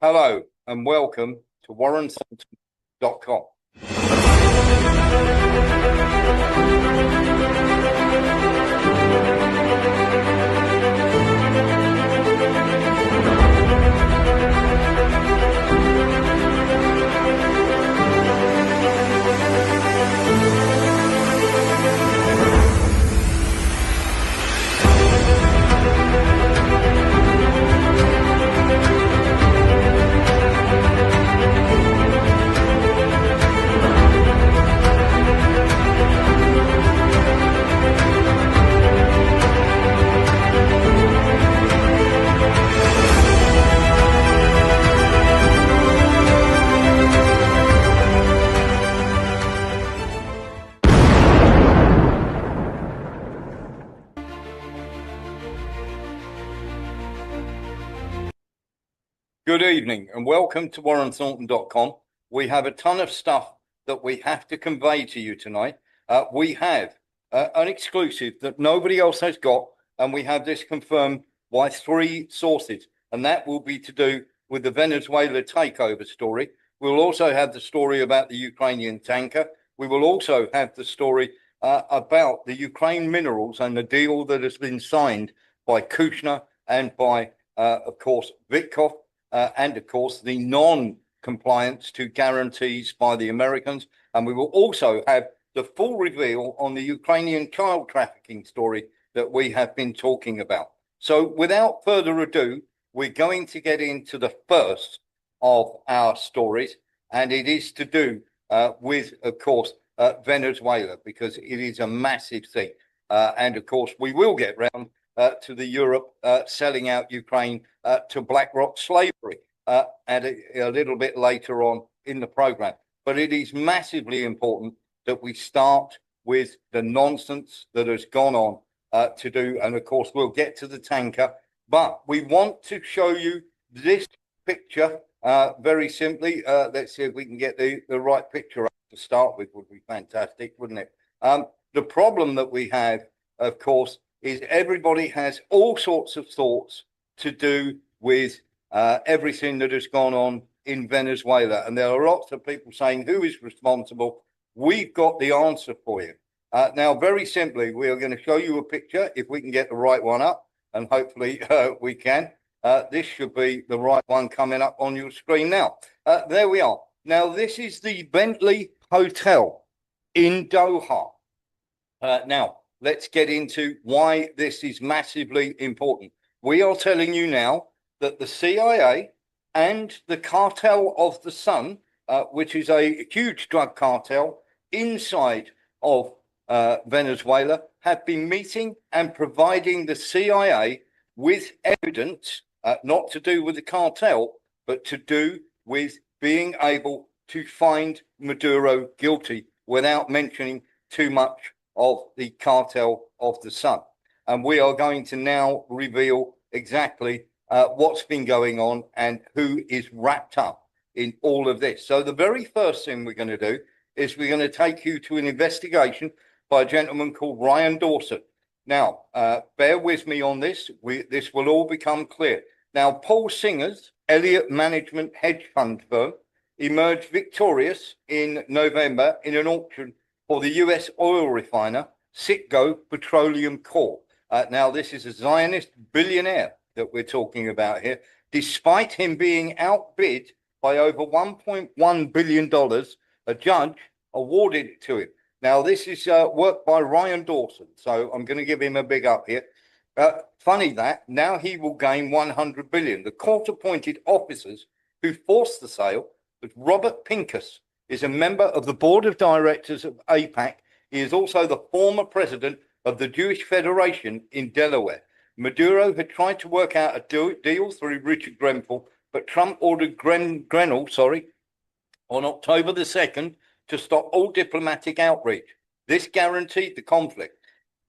Hello and welcome to warrenthornton.com. Good evening and welcome to warrenthornton.com. We have a ton of stuff that we have to convey to you tonight. We have an exclusive that nobody else has got, and we have this confirmed by 3 sources, and that will be to do with the Venezuela takeover story. We'll also have the story about the Ukrainian tanker. We will also have the story about the Ukraine minerals and the deal that has been signed by Kushner and by, of course, Vitkov. And, of course, the non-compliance to guarantees by the Americans. And we will also have the full reveal on the Ukrainian child trafficking story that we have been talking about. So without further ado, we're going to get into the first of our stories, and it is to do with, of course, Venezuela, because it is a massive thing. And, of course, we will get round to the Europe selling out Ukraine to BlackRock slavery and a little bit later on in the program. But it is massively important that we start with the nonsense that has gone on to do. And of course, we'll get to the tanker. But we want to show you this picture very simply. Let's see if we can get the right picture up to start with. Would be fantastic, wouldn't it? The problem that we have, of course, is everybody has all sorts of thoughts to do with everything that has gone on in Venezuela. And there are lots of people saying, who is responsible? We've got the answer for you. Now, very simply, we are going to show you a picture, if we can get the right one up, and hopefully we can. This should be the right one coming up on your screen now. There we are. Now, this is the Bentley Hotel in Doha. Now, let's get into why this is massively important. We are telling you now that the CIA and the Cartel of the Sun, which is a huge drug cartel inside of Venezuela, have been meeting and providing the CIA with evidence, not to do with the cartel, but to do with being able to find Maduro guilty without mentioning too much of the Cartel of the Sun. And we are going to now reveal exactly what's been going on and who is wrapped up in all of this. So the very first thing we're going to do is we're going to take you to an investigation by a gentleman called Ryan Dawson. Now, bear with me on this. This will all become clear. Now, Paul Singer's Elliott Management hedge fund firm emerged victorious in November in an auction for the US oil refiner Citgo Petroleum Corp. Now, this is a Zionist billionaire that we're talking about here. Despite him being outbid by over $1.1 billion, a judge awarded it to him. Now, this is work by Ryan Dawson, so I'm going to give him a big up here. Funny that now he will gain $100 billion. The court-appointed officers who forced the sale was Robert Pincus, is a member of the board of directors of AIPAC. He is also the former president of the Jewish Federation in Delaware. Maduro had tried to work out a deal through Richard Grenfell, but Trump ordered Grenell, on October the 2nd to stop all diplomatic outreach. This guaranteed the conflict.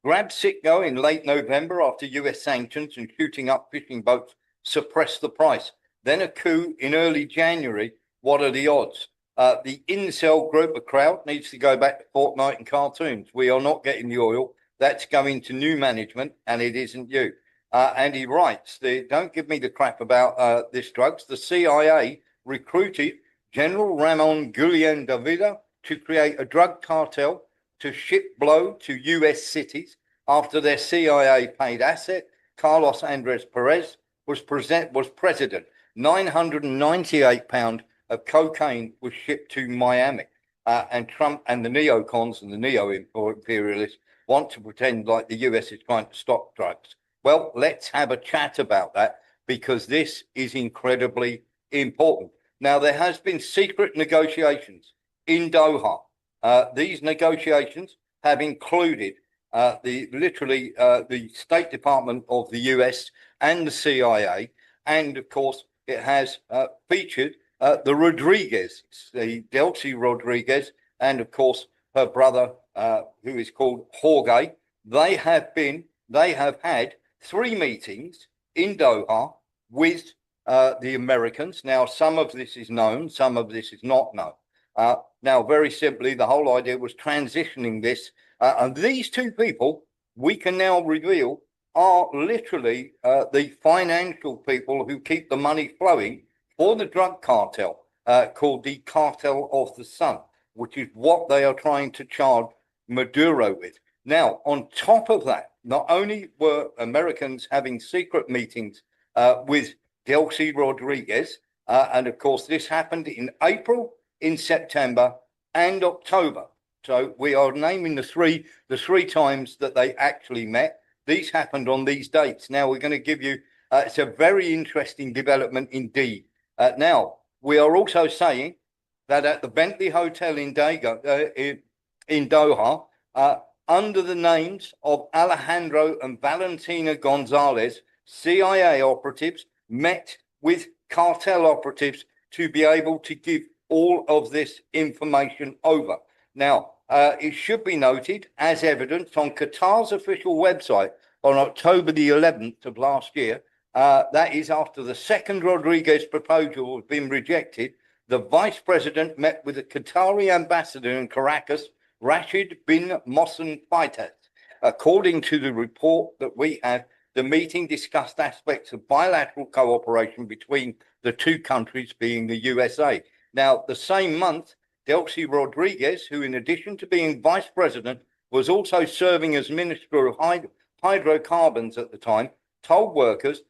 Grabbed Citgo in late November after US sanctions and shooting up fishing boats suppressed the price. Then a coup in early January. What are the odds? The incel group of crowd needs to go back to Fortnite and cartoons. We are not getting the oil. That's going to new management, and it isn't you. And he writes, don't give me the crap about this drugs. The CIA recruited General Ramon Guillén Davida to create a drug cartel to ship blow to U.S. cities after their CIA paid asset, Carlos Andres Perez, was president. 998 pounds of cocaine was shipped to Miami. And Trump and the neocons and the neo-imperialists want to pretend like the US is trying to stop drugs. Well, let's have a chat about that because this is incredibly important. Now, there has been secret negotiations in Doha. These negotiations have included the State Department of the US and the CIA, and of course, it has featured the Rodriguez, the Delcy Rodriguez, and of course her brother, who is called Jorge. They have had 3 meetings in Doha with the Americans. Now, some of this is known, some of this is not known. Now, very simply, the whole idea was transitioning this, and these 2 people we can now reveal are literally the financial people who keep the money flowing for the drug cartel, called the Cartel of the Sun, which is what they are trying to charge Maduro with. Now, on top of that, not only were Americans having secret meetings with Delcy Rodriguez, and of course this happened in April, in September, and October. So we are naming the three times that they actually met. These happened on these dates. Now we're going to give you, it's a very interesting development indeed. Now, we are also saying that at the Bentley Hotel in Doha, under the names of Alejandro and Valentina Gonzalez, CIA operatives met with cartel operatives to be able to give all of this information over. Now, it should be noted, as evidenced on Qatar's official website on October the 11th of last year, that is after the second Rodriguez proposal has been rejected, the vice president met with the Qatari ambassador in Caracas, Rashid bin Mohsen Faitas. According to the report that we have, the meeting discussed aspects of bilateral cooperation between the 2 countries, being the USA. Now, the same month, Delcy Rodriguez, who in addition to being vice president, was also serving as Minister of Hydrocarbons at the time, told workers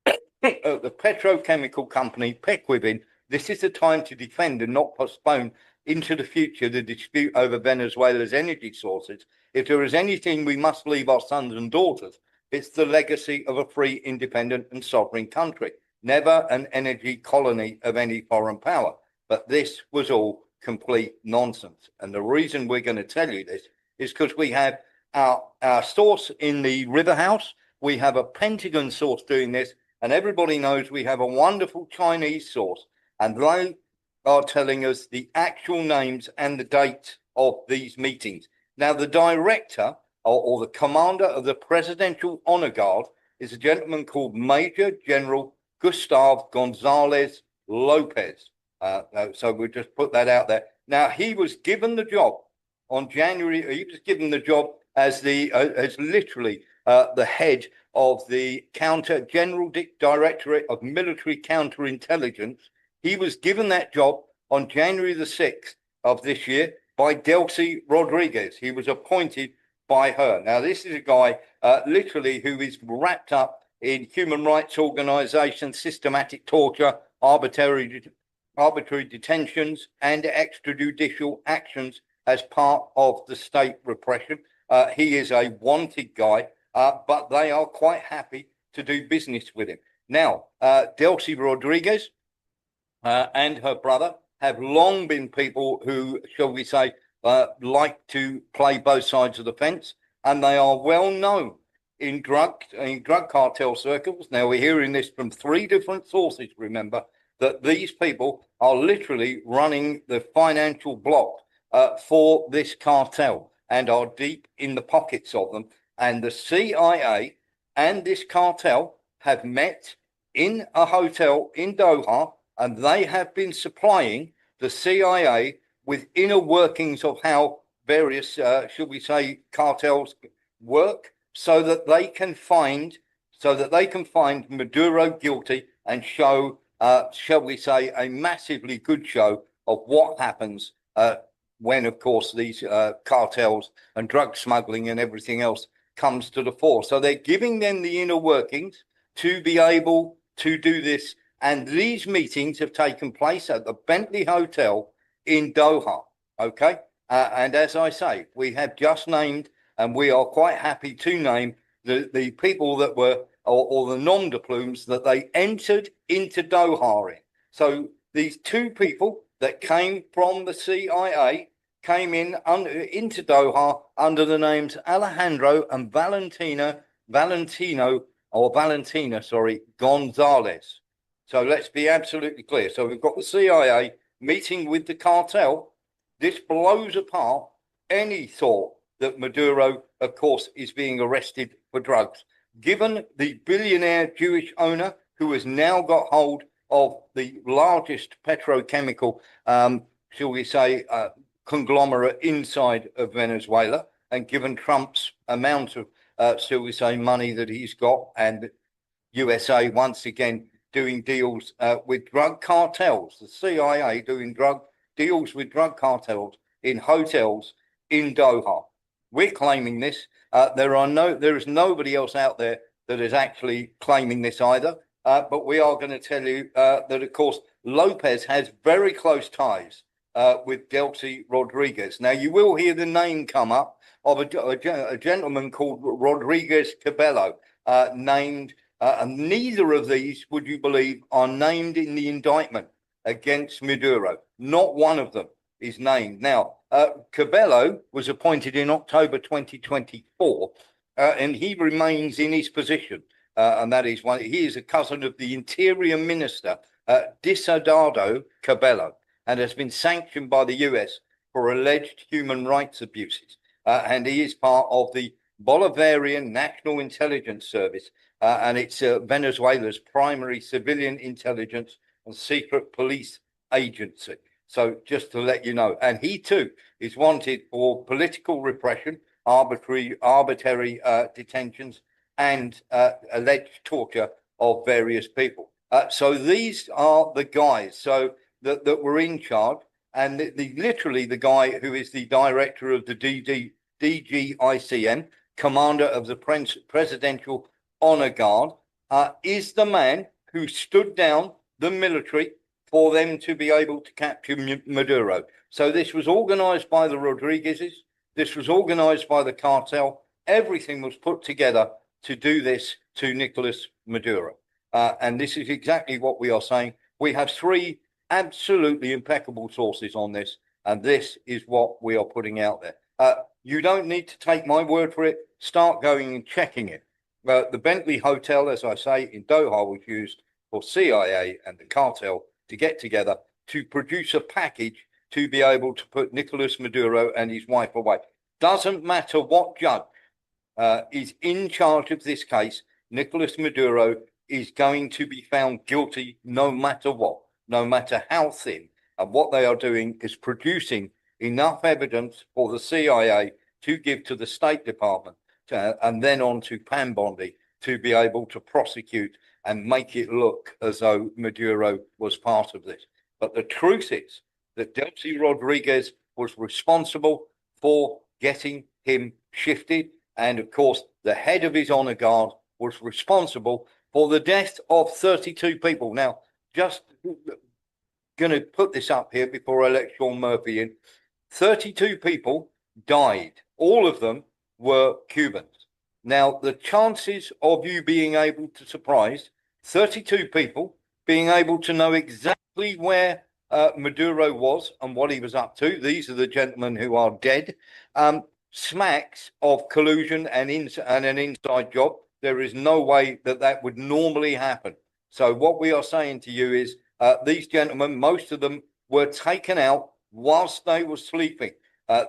at the petrochemical company Pequibin, this is the time to defend and not postpone into the future the dispute over Venezuela's energy sources. If there is anything we must leave our sons and daughters, it's the legacy of a free, independent and sovereign country, never an energy colony of any foreign power. But this was all complete nonsense. And the reason we're going to tell you this is because we have our source in the River House. We have a Pentagon source doing this. And everybody knows we have a wonderful Chinese source. And they are telling us the actual names and the dates of these meetings. Now, the director or the commander of the Presidential Honor Guard is a gentleman called Major General Gustav Gonzalez Lopez. So we'll just put that out there. Now, he was given the job on January. He was given the job as literally the head of the General Directorate of Military Counterintelligence. He was given that job on January the 6th of this year by Delcy Rodriguez. He was appointed by her. Now, this is a guy literally who is wrapped up in human rights organizations, systematic torture, arbitrary detentions, and extrajudicial actions as part of the state repression. He is a wanted guy, but they are quite happy to do business with him. Now, Delcy Rodriguez and her brother have long been people who, shall we say, like to play both sides of the fence, and they are well known in drug cartel circles. Now, we're hearing this from 3 different sources, remember, that these people are literally running the financial block for this cartel and are deep in the pockets of them. And the CIA and this cartel have met in a hotel in Doha, and they have been supplying the CIA with inner workings of how various, should we say, cartels work, so that they can find so that they can find Maduro guilty and show, shall we say, a massively good show of what happens when, of course, these cartels and drug smuggling and everything else comes to the fore. So they're giving them the inner workings to be able to do this. And these meetings have taken place at the Bentley Hotel in Doha. Okay. And as I say, we have just named, and we are quite happy to name the people that were, or the nom de plumes that they entered into Doha in. So these two people that came from the CIA came into Doha under the names Alejandro and Valentina, sorry, Gonzalez. So let's be absolutely clear. So we've got the CIA meeting with the cartel. This blows apart any thought that Maduro, of course, is being arrested for drugs. Given the billionaire Jewish owner who has now got hold of the largest petrochemical, shall we say, conglomerate inside of Venezuela, and given Trump's amount of, shall we say, money that he's got, and USA once again doing deals with drug cartels, the CIA doing deals with drug cartels in hotels in Doha. We're claiming this. There is nobody else out there that is actually claiming this either. But we are going to tell you that, of course, Lopez has very close ties with Delcy Rodriguez. Now, you will hear the name come up of a gentleman called Rodriguez Cabello, named, and neither of these, would you believe, are named in the indictment against Maduro. Not one of them is named. Now, Cabello was appointed in October 2024, and he remains in his position. And that is he is a cousin of the Interior Minister, Diosdado Cabello, and has been sanctioned by the US for alleged human rights abuses. And he is part of the Bolivarian National Intelligence Service, and it's Venezuela's primary civilian intelligence and secret police agency. So just to let you know, and he too is wanted for political repression, arbitrary detentions, and alleged torture of various people. So these are the guys that were in charge, and literally the guy who is the director of the DGICM, commander of the Presidential Honor Guard, is the man who stood down the military for them to be able to capture Maduro. So this was organized by the Rodriguezes. This was organized by the cartel. Everything was put together to do this to Nicolas Maduro. And this is exactly what we are saying. We have three absolutely impeccable sources on this, and this is what we are putting out there. You don't need to take my word for it. Start going and checking it. The Bentley Hotel, as I say, in Doha was used for CIA and the cartel to get together to produce a package to be able to put Nicolas Maduro and his wife away. Doesn't matter what judge is in charge of this case, Nicolas Maduro is going to be found guilty no matter what, no matter how thin. And what they are doing is producing enough evidence for the CIA to give to the State Department and then on to Pam Bondi to be able to prosecute and make it look as though Maduro was part of this. But the truth is that Delcy Rodriguez was responsible for getting him shifted. And of course, the head of his honor guard was responsible for the death of 32 people. Now, just going to put this up here before I let Sean Murphy in. 32 people died. All of them were Cubans. Now, the chances of you being able to surprise 32 people, being able to know exactly where Maduro was and what he was up to, these are the gentlemen who are dead, smacks of collusion and an inside job. There is no way that would normally happen. So what we are saying to you is these gentlemen, most of them were taken out whilst they were sleeping.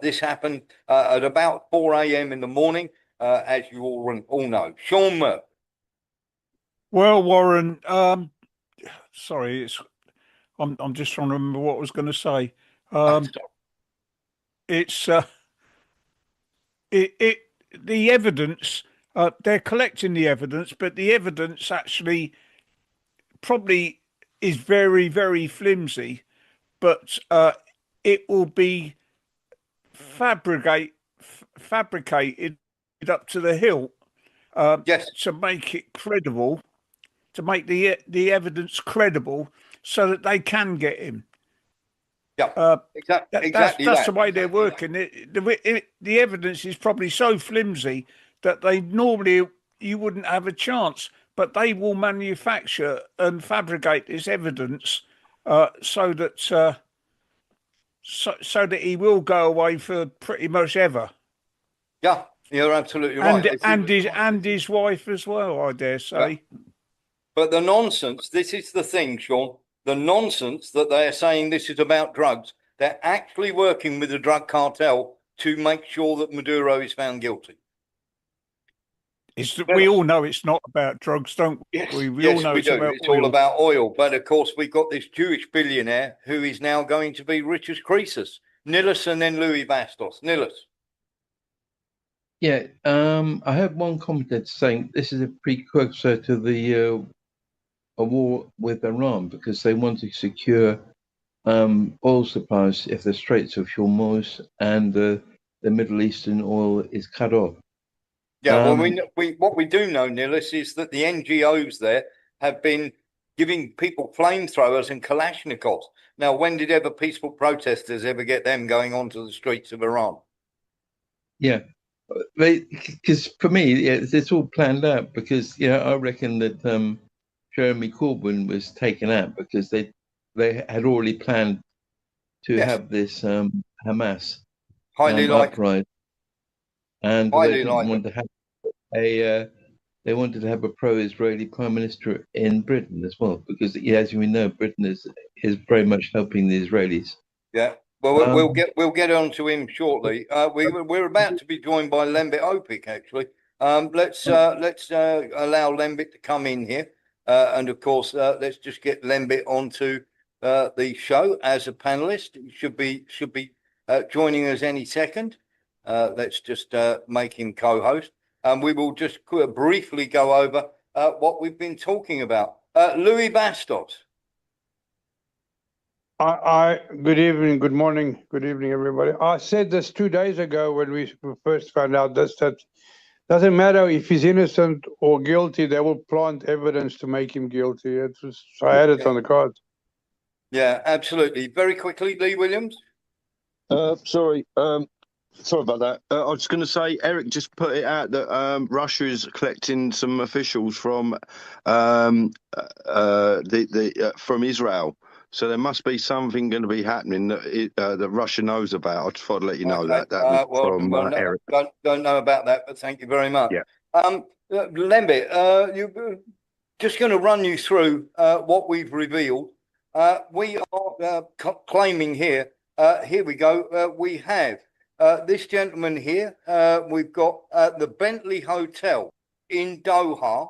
This happened at about 4 a.m. in the morning, as you all know. Sean Murphy. Well, Warren, sorry, I'm just trying to remember what I was going to say. It's it the evidence They're collecting the evidence, but the evidence actually probably is very, very flimsy. But it will be fabricated up to the hilt Yes. to make it credible, to make the evidence credible, so that they can get him. Yeah. Uh, Exactly that's that. the way they're working. The evidence is probably so flimsy that they normally you wouldn't have a chance, but they will manufacture and fabricate this evidence so that so that he will go away for pretty much ever, Yeah, you're absolutely right. and his wife as well, I dare Yeah. say. But the nonsense, this is the thing, Sean, the nonsense that they are saying this is about drugs. They're actually working with the drug cartel to make sure that Maduro is found guilty. It's that we Well, all know it's not about drugs, don't yes, we? We all yes, know we it's do. about It's all oil. about oil. But of course, we've got this Jewish billionaire who is now going to be rich as Croesus. Nilus and then Louis Bastos. Nilus. Yeah, I heard one commentator saying this is a precursor to the a war with Iran because they want to secure oil supplies if the Straits of Hormuz and the Middle Eastern oil is cut off. Yeah, well, what we do know, Nilus, is that the NGOs there have been giving people flamethrowers and Kalashnikovs. Now, when did ever peaceful protesters ever get them going onto the streets of Iran? Yeah, because for me, yeah, it's all planned out because I reckon that Jeremy Corbyn was taken out because they had already planned to Yes, have this Hamas highly likely. uprising, and they Highly didn't likely. want to have they wanted to have a pro-Israeli prime minister in Britain as well because, as we know, Britain is very much helping the Israelis. Yeah. Well, we'll get on to him shortly. We're about to be joined by Lembit Opik actually. Let's allow Lembit to come in here, and of course, let's just get Lembit onto the show as a panelist. He should be joining us any second. Let's just make him co-host, and we will just briefly go over what we've been talking about. Louis Bastos. Good evening, good morning, good evening, everybody. I said this 2 days ago when we first found out this, that doesn't matter if he's innocent or guilty, they will plant evidence to make him guilty. I had it on the cards. Yeah, absolutely. Very quickly, Lee Williams. Sorry about that. I was going to say, Eric just put it out that Russia is collecting some officials from from Israel. So there must be something going to be happening that Russia knows about. I just thought I'd let you know that. That was from Eric. Don't know about that, but thank you very much. Yeah. Lembit, you just going to run you through what we've revealed. We are claiming here. Here we go. We have this gentleman here. We've got the Bentley Hotel in Doha,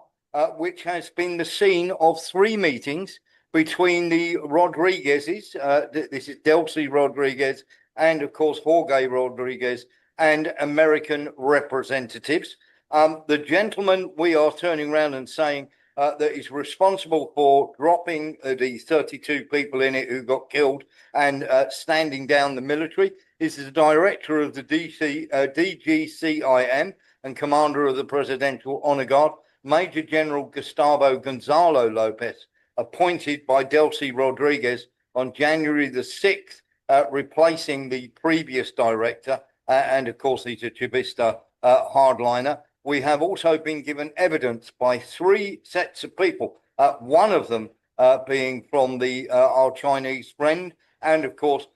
which has been the scene of 3 meetings between the Rodriguezes. This is Delcy Rodriguez and, of course, Jorge Rodriguez and American representatives. The gentleman we are turning around and saying that is responsible for dropping the 32 people in it who got killed and standing down the military is the director of the DGCIM and commander of the Presidential Honor Guard, Major General Gustavo Gonzalo Lopez, appointed by Delcy Rodriguez on January the 6th, replacing the previous director. And of course, he's a Chavista hardliner. We have also been given evidence by 3 sets of people, one of them being from our Chinese friend, and of course,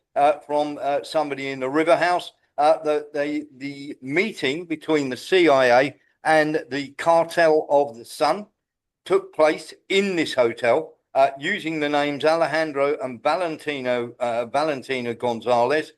from somebody in the River House, the meeting between the CIA and the Cartel of the Sun took place in this hotel using the names Alejandro and Valentina Gonzalez.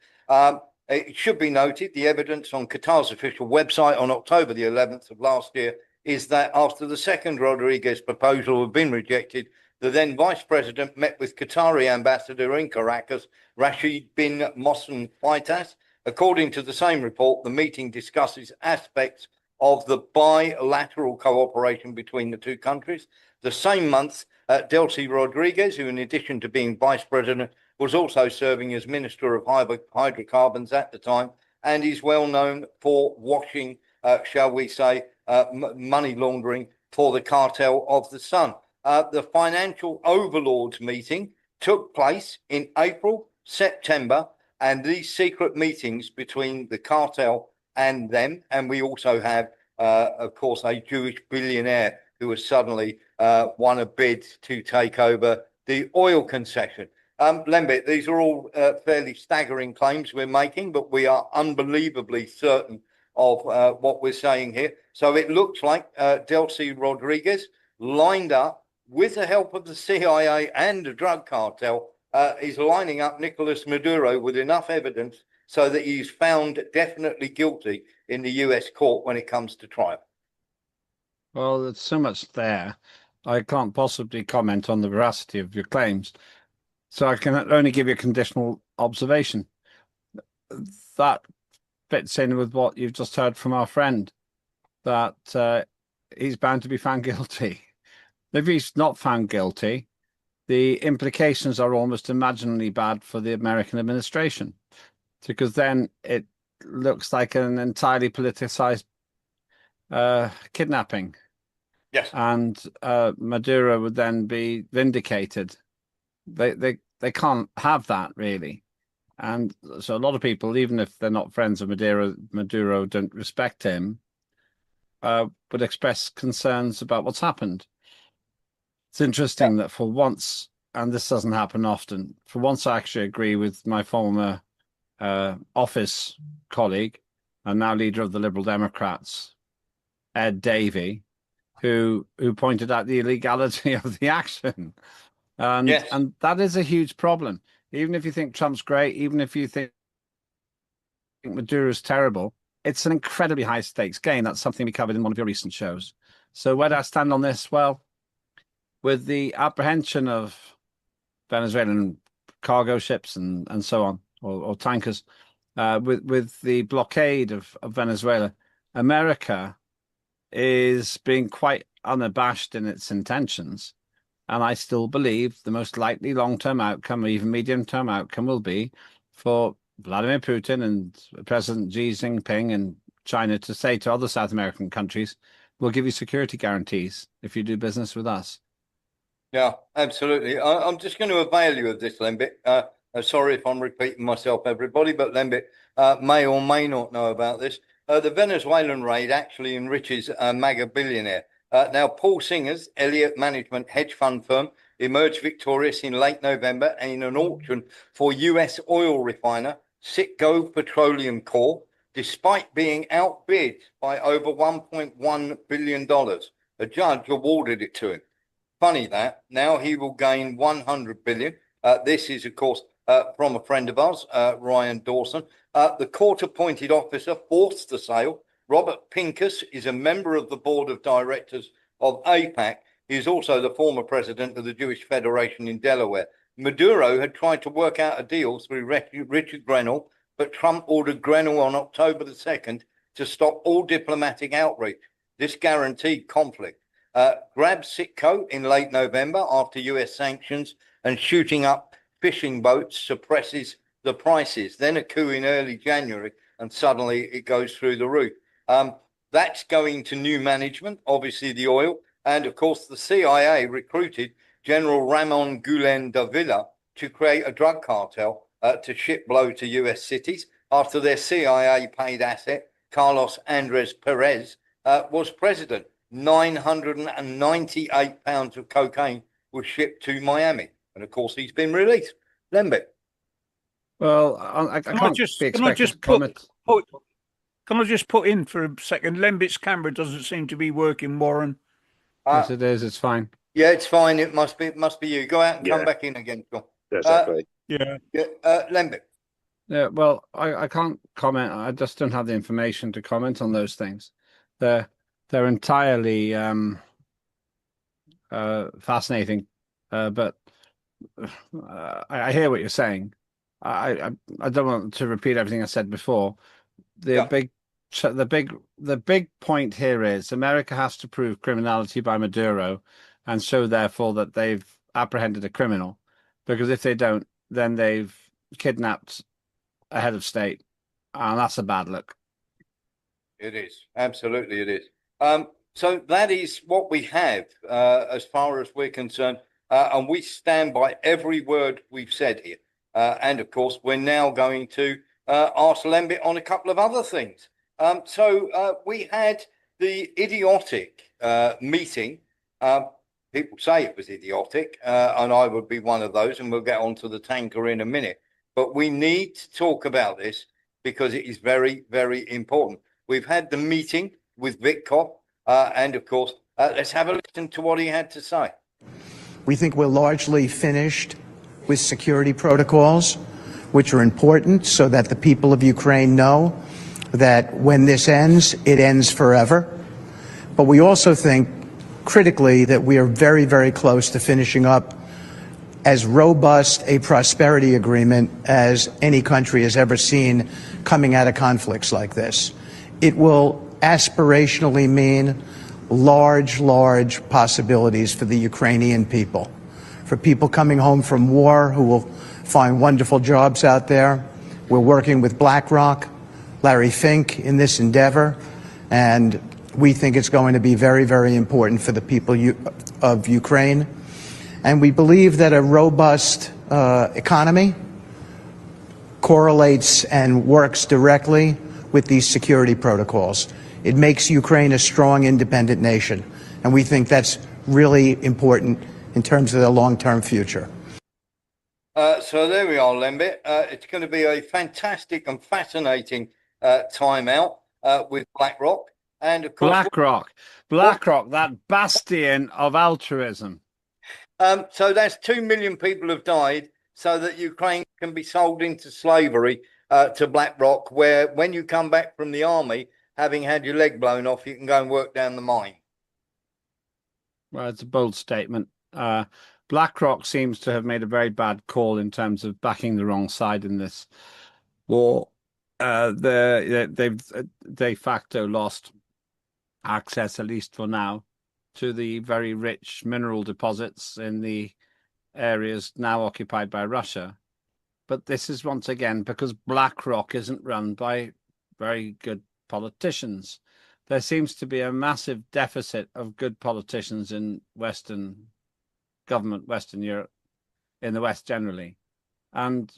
It should be noted the evidence on Qatar's official website on October the 11th of last year is that after the second Rodriguez proposal had been rejected, the then vice president met with Qatari ambassador in Caracas, Rashid bin Mohsen Faitas. According to the same report, the meeting discusses aspects of the bilateral cooperation between the two countries. The same month, Delcy Rodriguez, who in addition to being vice president, was also serving as Minister of Hydrocarbons at the time, and is well known for washing, shall we say, money laundering for the cartel of the Sun. The financial overlords meeting took place in April, September, and these secret meetings between the cartel and them, and we also have, of course, a Jewish billionaire who has suddenly won a bid to take over the oil concession. Lembit, these are all fairly staggering claims we're making, but we are unbelievably certain of what we're saying here. So it looks like Delcy Rodriguez, lined up with the help of the CIA and the drug cartel, is lining up Nicolas Maduro with enough evidence so that he's found definitely guilty in the US court when it comes to trial. Well, there's so much there. I can't possibly comment on the veracity of your claims. So I can only give you a conditional observation. That fits in with what you've just heard from our friend, that he's bound to be found guilty. If he's not found guilty, the implications are almost imaginably bad for the American administration, because then it looks like an entirely politicized kidnapping. Yes. And Maduro would then be vindicated. They can't have that, really. And so a lot of people, even if they're not friends of Maduro don't respect him, would express concerns about what's happened. It's interesting that for once, and this doesn't happen often, for once I actually agree with my former office colleague and now leader of the Liberal Democrats, Ed Davey, who pointed out the illegality of the action. And, yes. And that is a huge problem. Even if you think Trump's great, even if you think Maduro's terrible, it's an incredibly high stakes game. That's something we covered in one of your recent shows. So where do I stand on this? Well, with the apprehension of Venezuelan cargo ships and so on, or tankers, with the blockade of Venezuela, America is being quite unabashed in its intentions. And I still believe the most likely long-term outcome, or even medium-term outcome, will be for Vladimir Putin and President Xi Jinping and China to say to other South American countries, we'll give you security guarantees if you do business with us. Yeah, absolutely. I'm just going to avail you of this, Lembit. Sorry if I'm repeating myself, everybody, but Lembit may or may not know about this. The Venezuelan raid actually enriches a MAGA billionaire. Now, Paul Singer's Elliott Management hedge fund firm emerged victorious in late November in an auction for US oil refiner Citgo Petroleum Corp, despite being outbid by over $1.1 billion. A judge awarded it to him. Funny that. Now he will gain 100 billion. This is, of course, from a friend of ours, Ryan Dawson. The court-appointed officer forced the sale. Robert Pincus is a member of the board of directors of AIPAC. He is also the former president of the Jewish Federation in Delaware. Maduro had tried to work out a deal through Richard Grenell, but Trump ordered Grenell on October the 2nd to stop all diplomatic outreach. This guaranteed conflict. Grabbed Citgo in late November after US sanctions, and shooting up fishing boats suppresses the prices. Then a coup in early January, and suddenly it goes through the roof. That's going to new management, obviously the oil. And of course, the CIA recruited General Ramon Gulen Davila to create a drug cartel to ship blow to US cities after their CIA paid asset, Carlos Andres Perez, was president. 998 pounds of cocaine was shipped to Miami. And of course, he's been released. Lembit. Well, I can't be expected to comment. Can I just put in for a second? Lembit's camera doesn't seem to be working, Warren. Yes, it is. It's fine. Yeah, it's fine. It must be you. Go out and come back in again, John. Exactly. Lembit. Yeah, well, I can't comment. I just don't have the information to comment on those things. They're entirely fascinating, but I hear what you're saying. I don't want to repeat everything I said before. The big the big point here is America has to prove criminality by Maduro and show therefore that they've apprehended a criminal, because if they don't, then they've kidnapped a head of state, and that's a bad look. It is. Absolutely, it is. So that is what we have as far as we're concerned. And we stand by every word we've said here. And of course, we're now going to ask Lembit on a couple of other things. So we had the idiotic meeting. People say it was idiotic, and I would be one of those, and we'll get onto the tanker in a minute. But we need to talk about this because it is very, very important. We've had the meeting with Vitkov, and of course, let's have a listen to what he had to say. We think we're largely finished with security protocols, which are important so that the people of Ukraine know that when this ends, it ends forever. But we also think, critically, that we are very, very close to finishing up as robust a prosperity agreement as any country has ever seen coming out of conflicts like this. It will aspirationally mean large, large possibilities for the Ukrainian people, for people coming home from war who will find wonderful jobs out there. We're working with BlackRock, Larry Fink in this endeavor, and we think it's going to be very, very important for the people of Ukraine. And we believe that a robust economy correlates and works directly with these security protocols. It makes Ukraine a strong, independent nation. And we think that's really important in terms of their long-term future. So there we are, Lembit. It's going to be a fantastic and fascinating time out with BlackRock. And of course, BlackRock, that bastion of altruism. So that's 2 million people have died so that Ukraine can be sold into slavery to BlackRock, where when you come back from the army, having had your leg blown off, you can go and work down the mine. Well, it's a bold statement. BlackRock seems to have made a very bad call in terms of backing the wrong side in this war. They've de facto lost access, at least for now, to the very rich mineral deposits in the areas now occupied by Russia. But this is once again because BlackRock isn't run by very good politicians. There seems to be a massive deficit of good politicians in Western government, Western Europe, in the West generally. And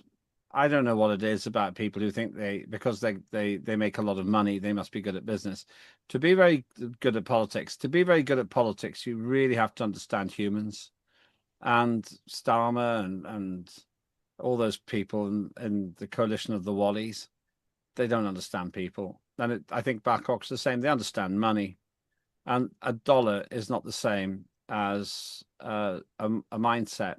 I don't know what it is about people who think because they make a lot of money, they must be good at business. To be very good at politics, you really have to understand humans. And Starmer and all those people in the coalition of the Wallies, they don't understand people. And I think BlackRock's the same. They understand money. And a dollar is not the same as a mindset.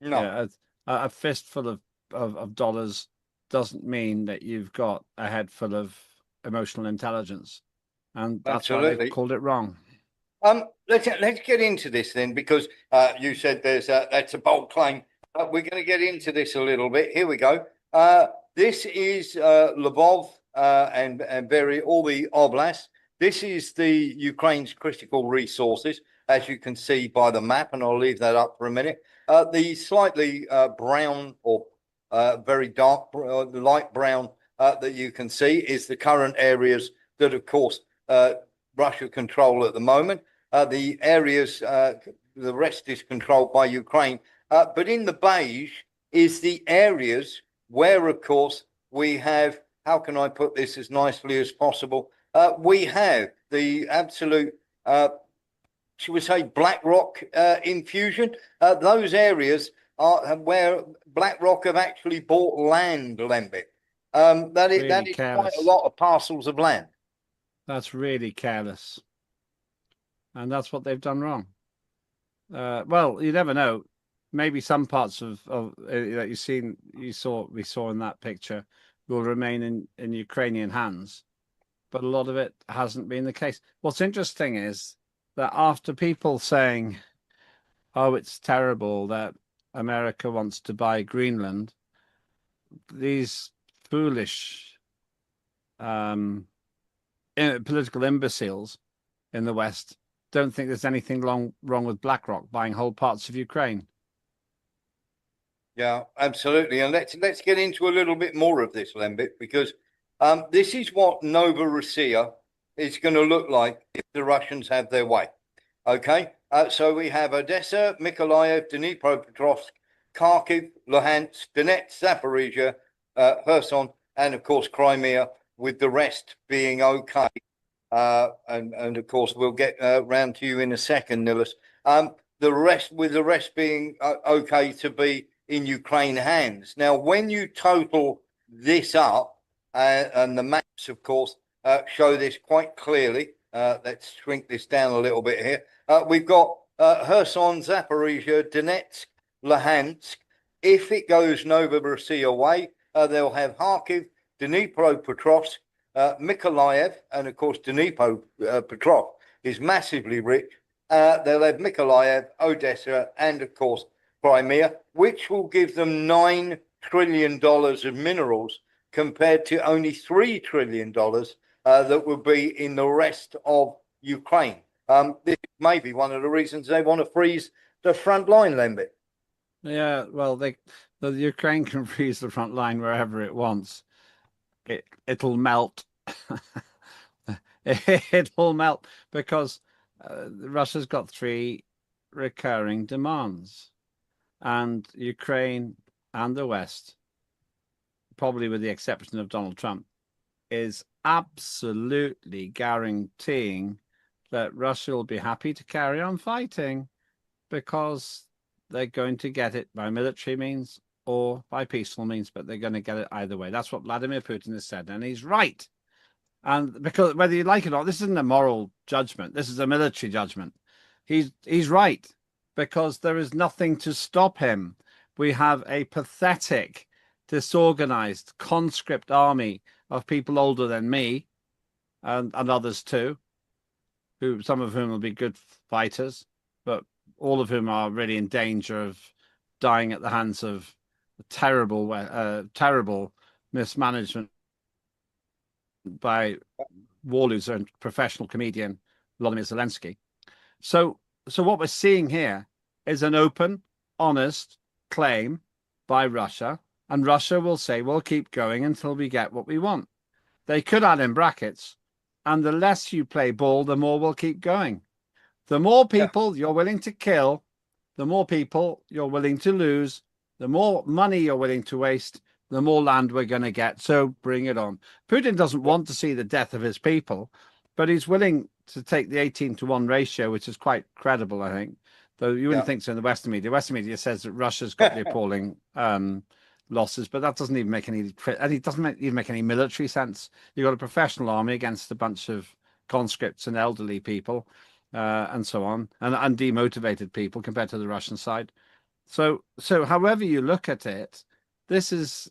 No. Yeah, a fistful of dollars doesn't mean that you've got a head full of emotional intelligence. And that's Absolutely. why they've called it wrong. Let's get into this then, because you said that's a bold claim. We're going to get into this a little bit. Here we go. This is Lvov and all the oblasts. This is the Ukraine's critical resources, as you can see by the map, and I'll leave that up for a minute. The slightly brown or very dark, light brown that you can see is the current areas that, of course, Russia control at the moment. The areas, the rest is controlled by Ukraine. But in the beige is the areas where, of course, we have, how can I put this as nicely as possible? We have the absolute, should we say, BlackRock infusion. Those areas are where BlackRock have actually bought land, Lembit. That is quite a lot of parcels of land. That's really careless. And that's what they've done wrong. Well, you never know. Maybe some parts of that we saw in that picture will remain in Ukrainian hands, but a lot of it hasn't been the case. What's interesting is that after people saying, "Oh, it's terrible that America wants to buy Greenland," these foolish political imbeciles in the West don't think there's anything wrong with BlackRock buying whole parts of Ukraine. Yeah, absolutely. And let's get into a little bit more of this, Lembit, because this is what Novorossiya is going to look like if the Russians have their way. Okay, so we have Odessa, Mykolaiv, Dnipropetrovsk, Kharkiv, Luhansk, Donetsk, Zaporizhia, Kherson, and of course Crimea, with the rest being okay. And of course we'll get round to you in a second, Nilis. The rest being okay to be in Ukraine hands. Now, when you total this up, and the maps, of course, show this quite clearly. Let's shrink this down a little bit here. We've got Kherson, Zaporizhia, Donetsk, Luhansk. If it goes Novorossiya way, they'll have Kharkiv, Dnipropetrovsk, Mykolaiv, and of course Dnipropetrovsk is massively rich. They'll have Mykolaiv, Odessa, and of course Crimea, which will give them $9 trillion of minerals compared to only $3 trillion that would be in the rest of Ukraine. This may be one of the reasons they want to freeze the front line, Lembit. Yeah, well, the Ukraine can freeze the front line wherever it wants. It'll melt. It'll melt because Russia's got 3 recurring demands, and Ukraine and the West, probably with the exception of Donald Trump, is absolutely guaranteeing that Russia will be happy to carry on fighting because they're going to get it by military means or by peaceful means, but they're going to get it either way. That's what Vladimir Putin has said, and he's right. And because whether you like it or not, this isn't a moral judgment. This is a military judgment. He's right, because there is nothing to stop him. We have a pathetic, disorganized, conscript army of people older than me and others too, some of whom will be good fighters, but all of whom are really in danger of dying at the hands of terrible mismanagement by war loser and professional comedian Volodymyr Zelensky. So what we're seeing here is an open, honest claim by Russia, and Russia will say, we'll keep going until we get what we want. They could add in brackets, and the less you play ball, the more we'll keep going. The more people you're willing to kill, the more people you're willing to lose, the more money you're willing to waste, the more land we're going to get. So bring it on. Putin doesn't want to see the death of his people, but he's willing to take the 18-to-1 ratio, which is quite credible, I think. Though you wouldn't think so in the Western media. Western media says that Russia's got the appalling losses, but that doesn't even make any military sense. You've got a professional army against a bunch of conscripts and elderly people, and so on, and demotivated people compared to the Russian side. So however you look at it, this is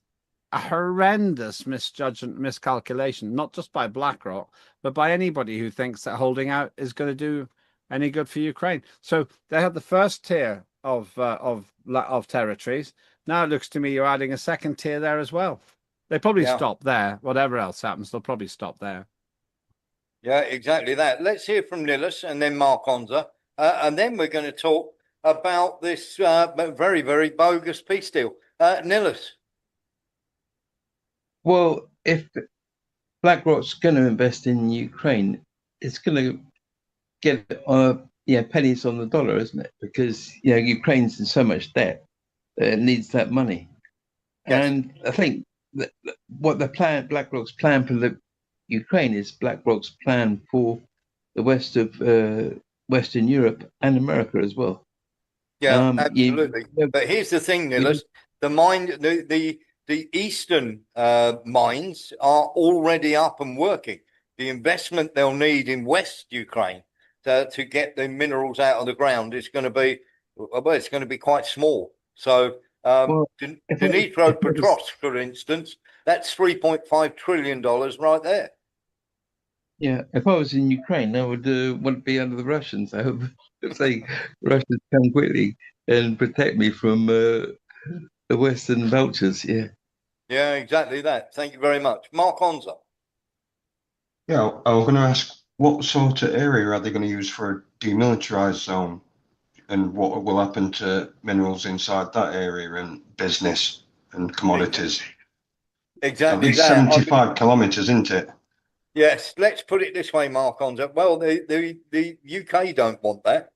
a horrendous misjudgment, miscalculation, not just by BlackRock, but by anybody who thinks that holding out is going to do any good for Ukraine. So they had the first tier of territories. Now it looks to me you're adding a second tier there as well. They probably stop there. Whatever else happens, they'll probably stop there. Yeah, exactly that. Let's hear from Nilis and then Mark Onza, and then we're going to talk about this very, very bogus peace deal. Nilis. Well, if BlackRock's going to invest in Ukraine, it's going to get pennies on the dollar, isn't it? Because Ukraine's in so much debt that it needs that money. Yes. And I think that what BlackRock's plan for the Ukraine is BlackRock's plan for the west of Western Europe and America as well. Yeah, absolutely. But here's the thing, Nilis: the eastern mines are already up and working. The investment they'll need in West Ukraine to get the minerals out of the ground is going to be quite small. So Dnipropetrovsk, for instance, that's $3.5 trillion right there. Yeah, if I was in Ukraine, I would want to be under the Russians. I hope if the Russians come quickly and protect me from the Western vultures. Yeah. Yeah, exactly that. Thank you very much, Mark Onza. Yeah, I was going to ask, what sort of area are they going to use for a demilitarized zone, and what will happen to minerals inside that area and business and commodities? At Exactly least that. 75 kilometres, isn't it? Yes, let's put it this way, Mark Onza. Well, the UK don't want that.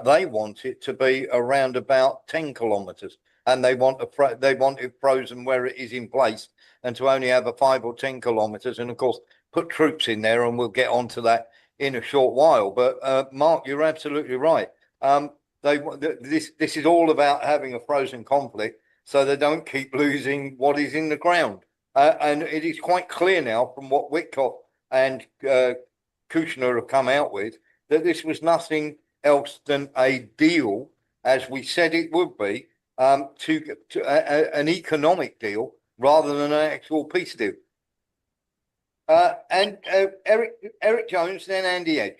They want it to be around about 10 kilometres, and they want it frozen where it is in place, and to only have a 5 or 10 kilometres, and of course put troops in there, and we'll get onto that in a short while. But Mark, you're absolutely right. This is all about having a frozen conflict, so they don't keep losing what is in the ground. And it is quite clear now from what Witkoff and Kushner have come out with that this was nothing else than a deal, as we said it would be, an economic deal rather than an actual peace deal. And Eric Jones, then Andy Edge.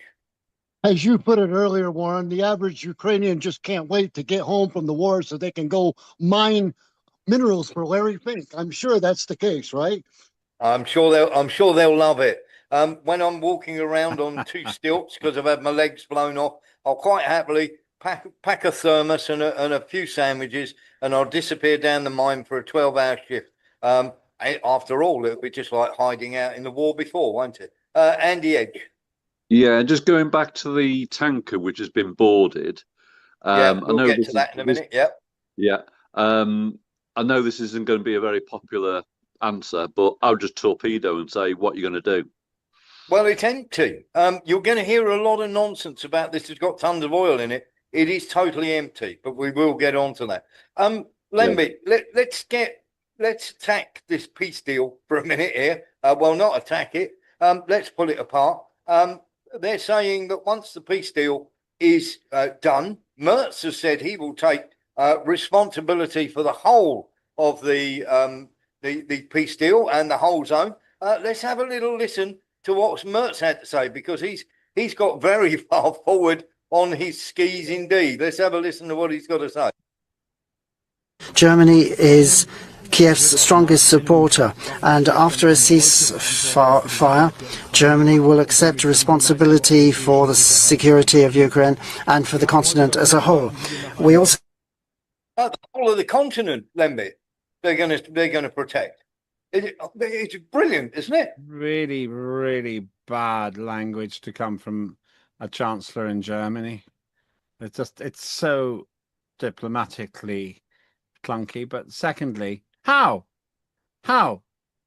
As you put it earlier, Warren, the average Ukrainian just can't wait to get home from the war so they can go mine minerals for Larry Fink. I'm sure that's the case, right? I'm sure they'll love it. When I'm walking around on two stilts because I've had my legs blown off, I'll quite happily pack a thermos and a few sandwiches, and I'll disappear down the mine for a 12-hour shift. After all, it'll be just like hiding out in the war before, won't it? Andy Edge. Yeah, just going back to the tanker which has been boarded. Yeah, I we'll know get to that in a minute. Yep. Yeah. I know this isn't going to be a very popular answer, but I'll just torpedo and say what you're going to do. Well, it's empty. You're going to hear a lot of nonsense about this. It's got tons of oil in it. It is totally empty, but we will get on to that. Lemby, let's attack this peace deal for a minute here. Well, not attack it. Let's pull it apart. They're saying that once the peace deal is done, Merz has said he will take responsibility for the whole of the peace deal and the whole zone. Let's have a little listen to what Merz had to say, because he's got very far forward on his skis indeed. Let's have a listen to what he's got to say. Germany is Kiev's strongest supporter, and after a ceasefire, Germany will accept responsibility for the security of Ukraine and for the continent as a whole. We also the whole of the continent, Lemby, they're going to protect. It's brilliant, isn't it? Really, really bad language to come from a chancellor in Germany. It's so diplomatically clunky. But secondly, how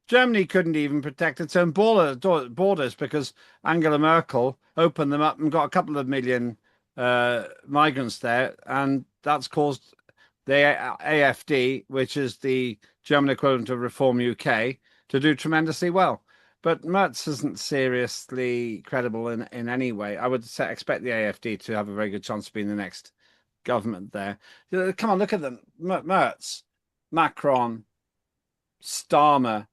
Germany couldn't even protect its own borders because Angela Merkel opened them up and got a couple of million migrants there, and that's caused the AFD, which is the German equivalent of Reform UK, to do tremendously well. But Merz isn't seriously credible in any way. I would expect the AFD to have a very good chance of being the next government there. Come on, look at them. Merz, Macron, Starmer,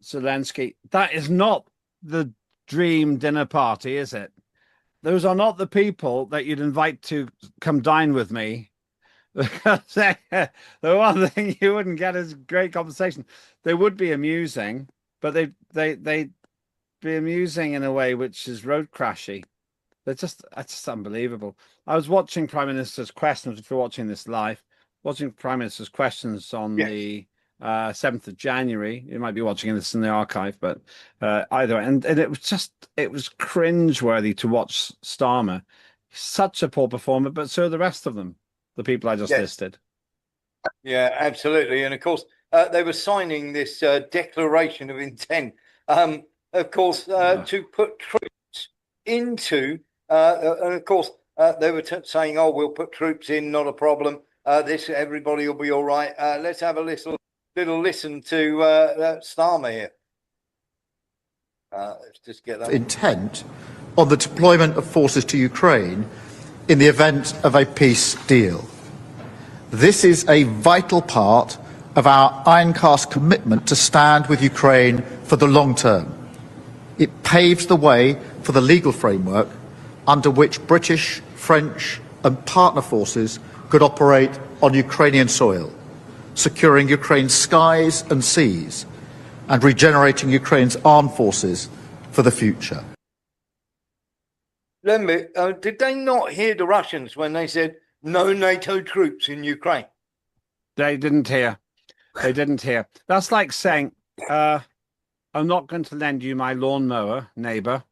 Zelensky. That is not the dream dinner party, is it? Those are not the people that you'd invite to come dine with me. The one thing you wouldn't get is great conversation. They would be amusing, but they'd be amusing in a way which is road crashy. It's just unbelievable. I was watching Prime Minister's questions. If you're watching this live, watching Prime Minister's questions on the 7th of January. You might be watching this in the archive, but either way, and it was cringeworthy to watch Starmer. Such a poor performer, but so are the rest of them. The people I just listed. Yeah, absolutely. And of course, they were signing this declaration of intent, of course, to put troops into, and of course, they were saying, oh, we'll put troops in, not a problem. Everybody will be all right. Let's have a little listen to Starmer here. Let's just get that. Intent on the deployment of forces to Ukraine in the event of a peace deal. This is a vital part of our ironcast commitment to stand with Ukraine for the long term. It paves the way for the legal framework under which British, French and partner forces could operate on Ukrainian soil, securing Ukraine's skies and seas and regenerating Ukraine's armed forces for the future. Lembit, did they not hear the Russians when they said no NATO troops in Ukraine? They didn't hear. They didn't hear. That's like saying, I'm not going to lend you my lawnmower, neighbour.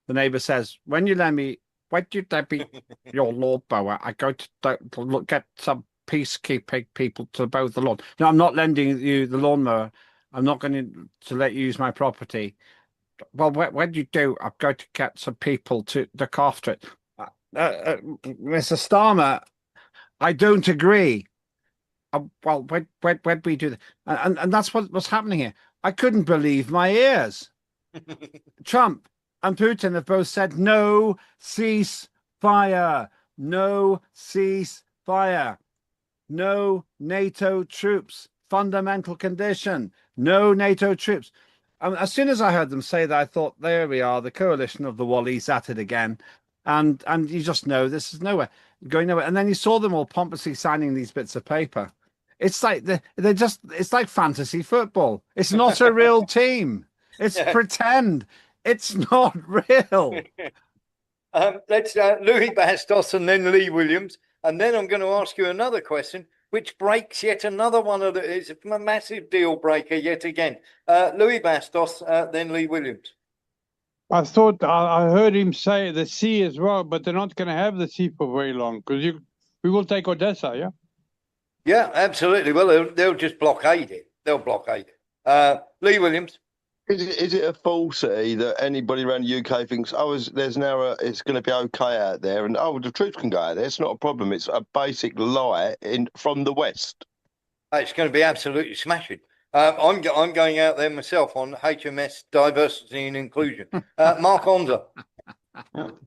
The neighbour says, when you lend me, why do you lend me your lawnmower? I go to look, get some peacekeeping people to mow the lawn. No, I'm not lending you the lawnmower. I'm not going to let you use my property. Well, when you do, I'm going to get some people to look after it. Mr. Starmer, I don't agree. Well, when we do that, and that's what's happening here. I couldn't believe my ears. Trump and Putin have both said no ceasefire, no ceasefire, no NATO troops. Fundamental condition: no NATO troops. As soon as I heard them say that, I thought, there we are, the coalition of the Wallies at it again. And you just know this is going nowhere. And then you saw them all pompously signing these bits of paper. It's like it's like fantasy football. It's not a real team. It's pretend. It's not real. Let's Louis Bastos and then Lee Williams. And then I'm going to ask you another question, which breaks yet another one of it's a massive deal breaker yet again. Louis Bastos, then Lee Williams. I thought I heard him say the sea as well, but they're not going to have the sea for very long because we will take Odessa, yeah. Yeah, absolutely. Well, they'll just blockade it. They'll blockade it. Lee Williams. Is it a falsity that anybody around the UK thinks, there's now it's going to be okay out there, and the troops can go out there? It's not a problem. It's a basic lie from the West. It's going to be absolutely smashing. I'm going out there myself on HMS Diversity and Inclusion. Mark Onza.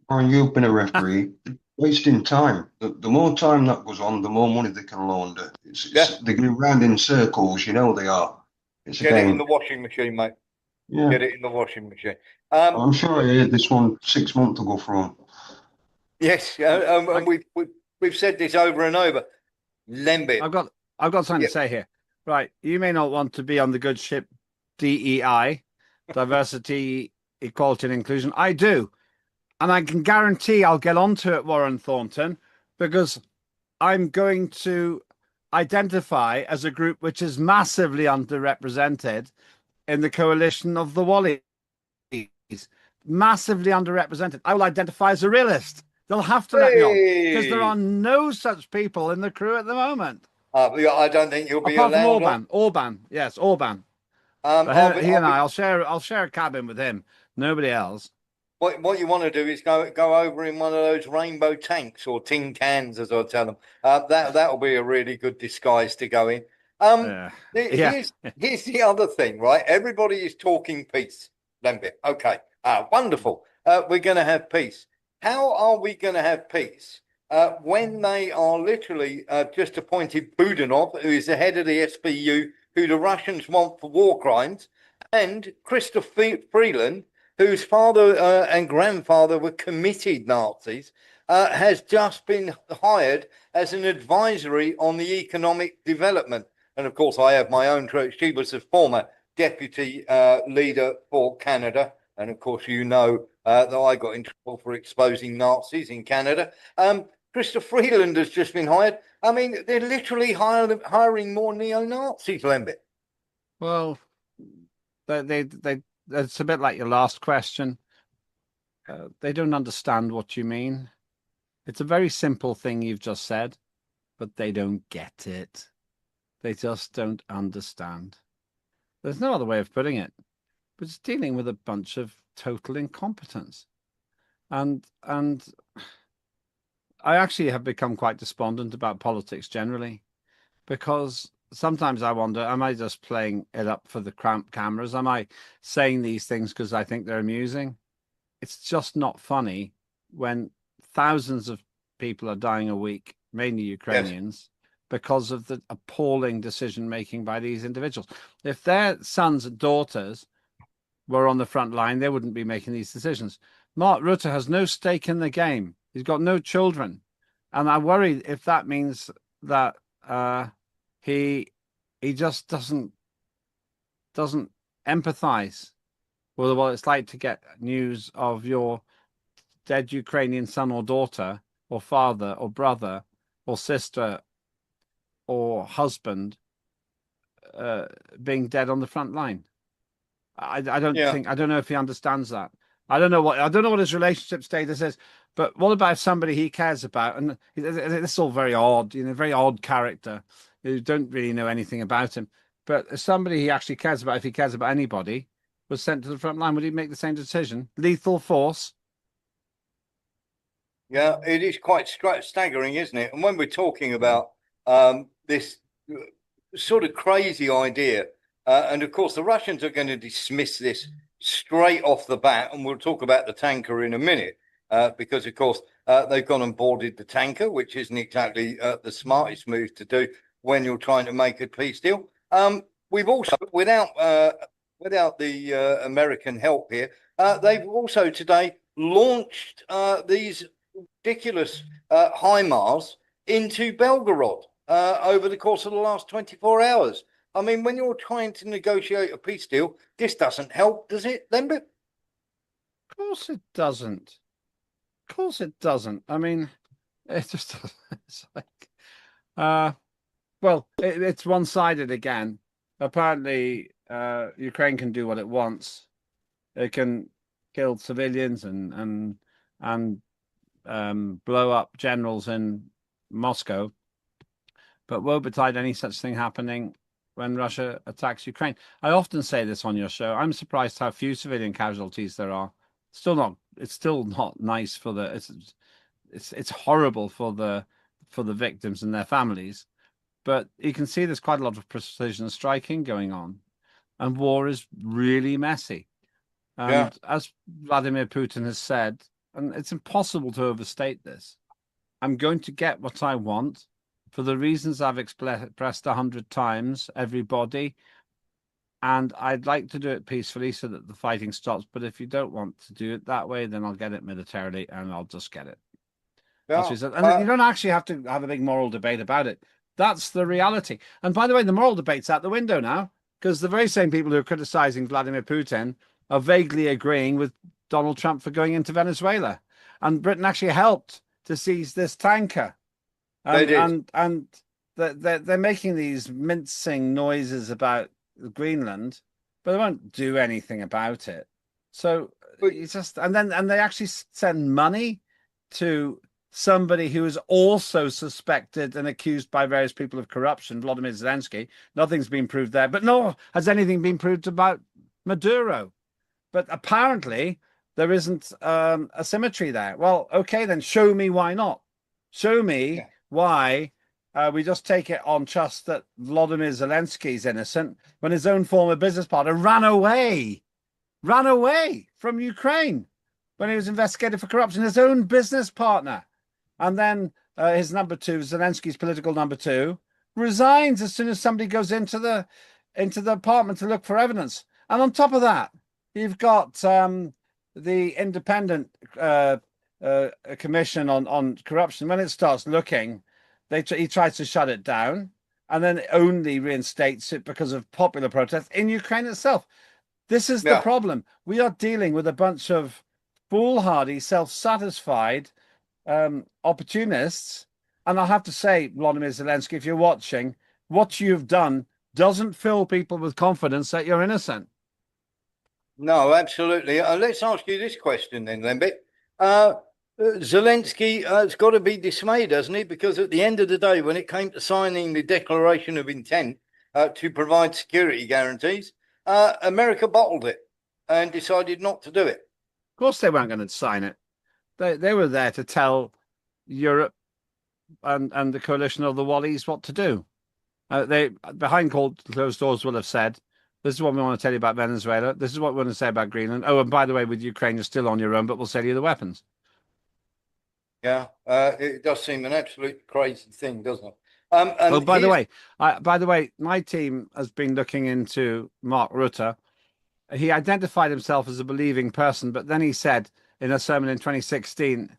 Brian, you've been a referee. Wasting time. The more time that goes on, the more money they can launder. They're going round in circles. You know they are. It's a Get game. it in the washing machine, mate. Yeah. Get it in the washing machine. I'm sure I heard this one 6 months ago from. Yes, and we've said this over and over. Lembit. I've got something to say here. Right, you may not want to be on the good ship DEI, diversity, equality, and inclusion. I do, and I can guarantee I'll get onto it, Warren Thornton, because I'm going to identify as a group which is massively underrepresented in the coalition of the Wallies. Massively underrepresented. I will identify as a realist. They'll have to let me on because there are no such people in the crew at the moment. I don't think you'll be apart allowed. From Orban, yes, Orban. He and I'll share a cabin with him. Nobody else. What you want to do is go over in one of those rainbow tanks or tin cans, as I tell them. That'll be a really good disguise to go in. Here's the other thing, right? Everybody is talking peace. Lembit. Okay. Wonderful. We're going to have peace. How are we going to have peace when they are literally just appointed Budanov, who is the head of the SBU, who the Russians want for war crimes, and Christopher Freeland, whose father and grandfather were committed Nazis, has just been hired as an advisory on the economic development. And of course, I have my own choice. She was the former deputy leader for Canada. And of course, you know that I got in trouble for exposing Nazis in Canada. Christopher Freeland has just been hired. I mean, they're literally hiring more neo-Nazis, Lembit. Well, it's a bit like your last question. They don't understand what you mean. It's a very simple thing you've just said, but they don't get it. They just don't understand. There's no other way of putting it. But it's dealing with a bunch of total incompetence. And I actually have become quite despondent about politics generally, because sometimes I wonder, am I just playing it up for the cameras? Am I saying these things because I think they're amusing? It's just not funny when thousands of people are dying a week, mainly Ukrainians, because of the appalling decision-making by these individuals. If their sons and daughters were on the front line, they wouldn't be making these decisions. Mark Rutte has no stake in the game. He's got no children. And I worry if that means that he just doesn't empathize Well, what it's like to get news of your dead Ukrainian son or daughter or father or brother or sister or husband being dead on the front line. I don't know if he understands that. I don't know what his relationship status is. But what about somebody he cares about? And this is all very odd, very odd character who don't really know anything about him. But if somebody he actually cares about, if he cares about anybody, was sent to the front line, would he make the same decision? Lethal force? Yeah, it is quite staggering, isn't it? And when we're talking about this sort of crazy idea, and of course the Russians are going to dismiss this straight off the bat, and we'll talk about the tanker in a minute, because of course they've gone and boarded the tanker, which isn't exactly the smartest move to do when you're trying to make a peace deal. We've also, without the American help here, they've also today launched these ridiculous HIMARS into Belgorod over the course of the last 24 hours. I mean, when you're trying to negotiate a peace deal, this doesn't help, does it, Lembit? Of course it doesn't. Of course it doesn't. I mean, it just it's like, well, it's one-sided again. Apparently, Ukraine can do what it wants. It can kill civilians and blow up generals in Moscow, but woe betide any such thing happening when Russia attacks Ukraine. I often say this on your show. I'm surprised how few civilian casualties there are. It's still not nice for it's horrible for the victims and their families. But you can see there's quite a lot of precision striking going on, and war is really messy. And as Vladimir Putin has said, and it's impossible to overstate this, I'm going to get what I want for the reasons I've expressed 100 times, everybody. And I'd like to do it peacefully so that the fighting stops. But if you don't want to do it that way, then I'll get it militarily and I'll just get it. That's what he said. And you don't actually have to have a big moral debate about it. That's the reality. And by the way, the moral debate's out the window now, because the very same people who are criticizing Vladimir Putin are vaguely agreeing with Donald Trump for going into Venezuela. And Britain actually helped to seize this tanker. And they're making these mincing noises about Greenland, but they won't do anything about it. So it's just, and they actually send money to somebody who is also suspected and accused by various people of corruption, Vladimir Zelensky. Nothing's been proved there, but nor has anything been proved about Maduro. But apparently there isn't a symmetry there. Well, okay, then show me why not. Show me why we just take it on trust that Vladimir Zelensky is innocent when his own former business partner ran away from Ukraine when he was investigated for corruption, his own business partner. And then his number two, Zelensky's political number two, resigns as soon as somebody goes into the apartment to look for evidence. And on top of that, you've got the independent commission on corruption. When it starts looking, he tries to shut it down, and then only reinstates it because of popular protests in Ukraine itself. This is the problem. We are dealing with a bunch of foolhardy, self-satisfied opportunists. And I'll have to say, Vladimir Zelensky, if you're watching, what you've done doesn't fill people with confidence that you're innocent. No, absolutely. Let's ask you this question then, Lembit. Zelensky has got to be dismayed, hasn't he? Because at the end of the day, when it came to signing the Declaration of Intent to provide security guarantees, America bottled it and decided not to do it. Of course they weren't going to sign it. They were there to tell Europe and the coalition of the Wallies what to do. They, behind closed doors, will have said, this is what we want to tell you about Venezuela. This is what we want to say about Greenland. Oh, and by the way, with Ukraine, you're still on your own, but we'll sell you the weapons. Yeah, it does seem an absolute crazy thing, doesn't it? By the way, my team has been looking into Mark Rutte. He identified himself as a believing person, but then he said in a sermon in 2016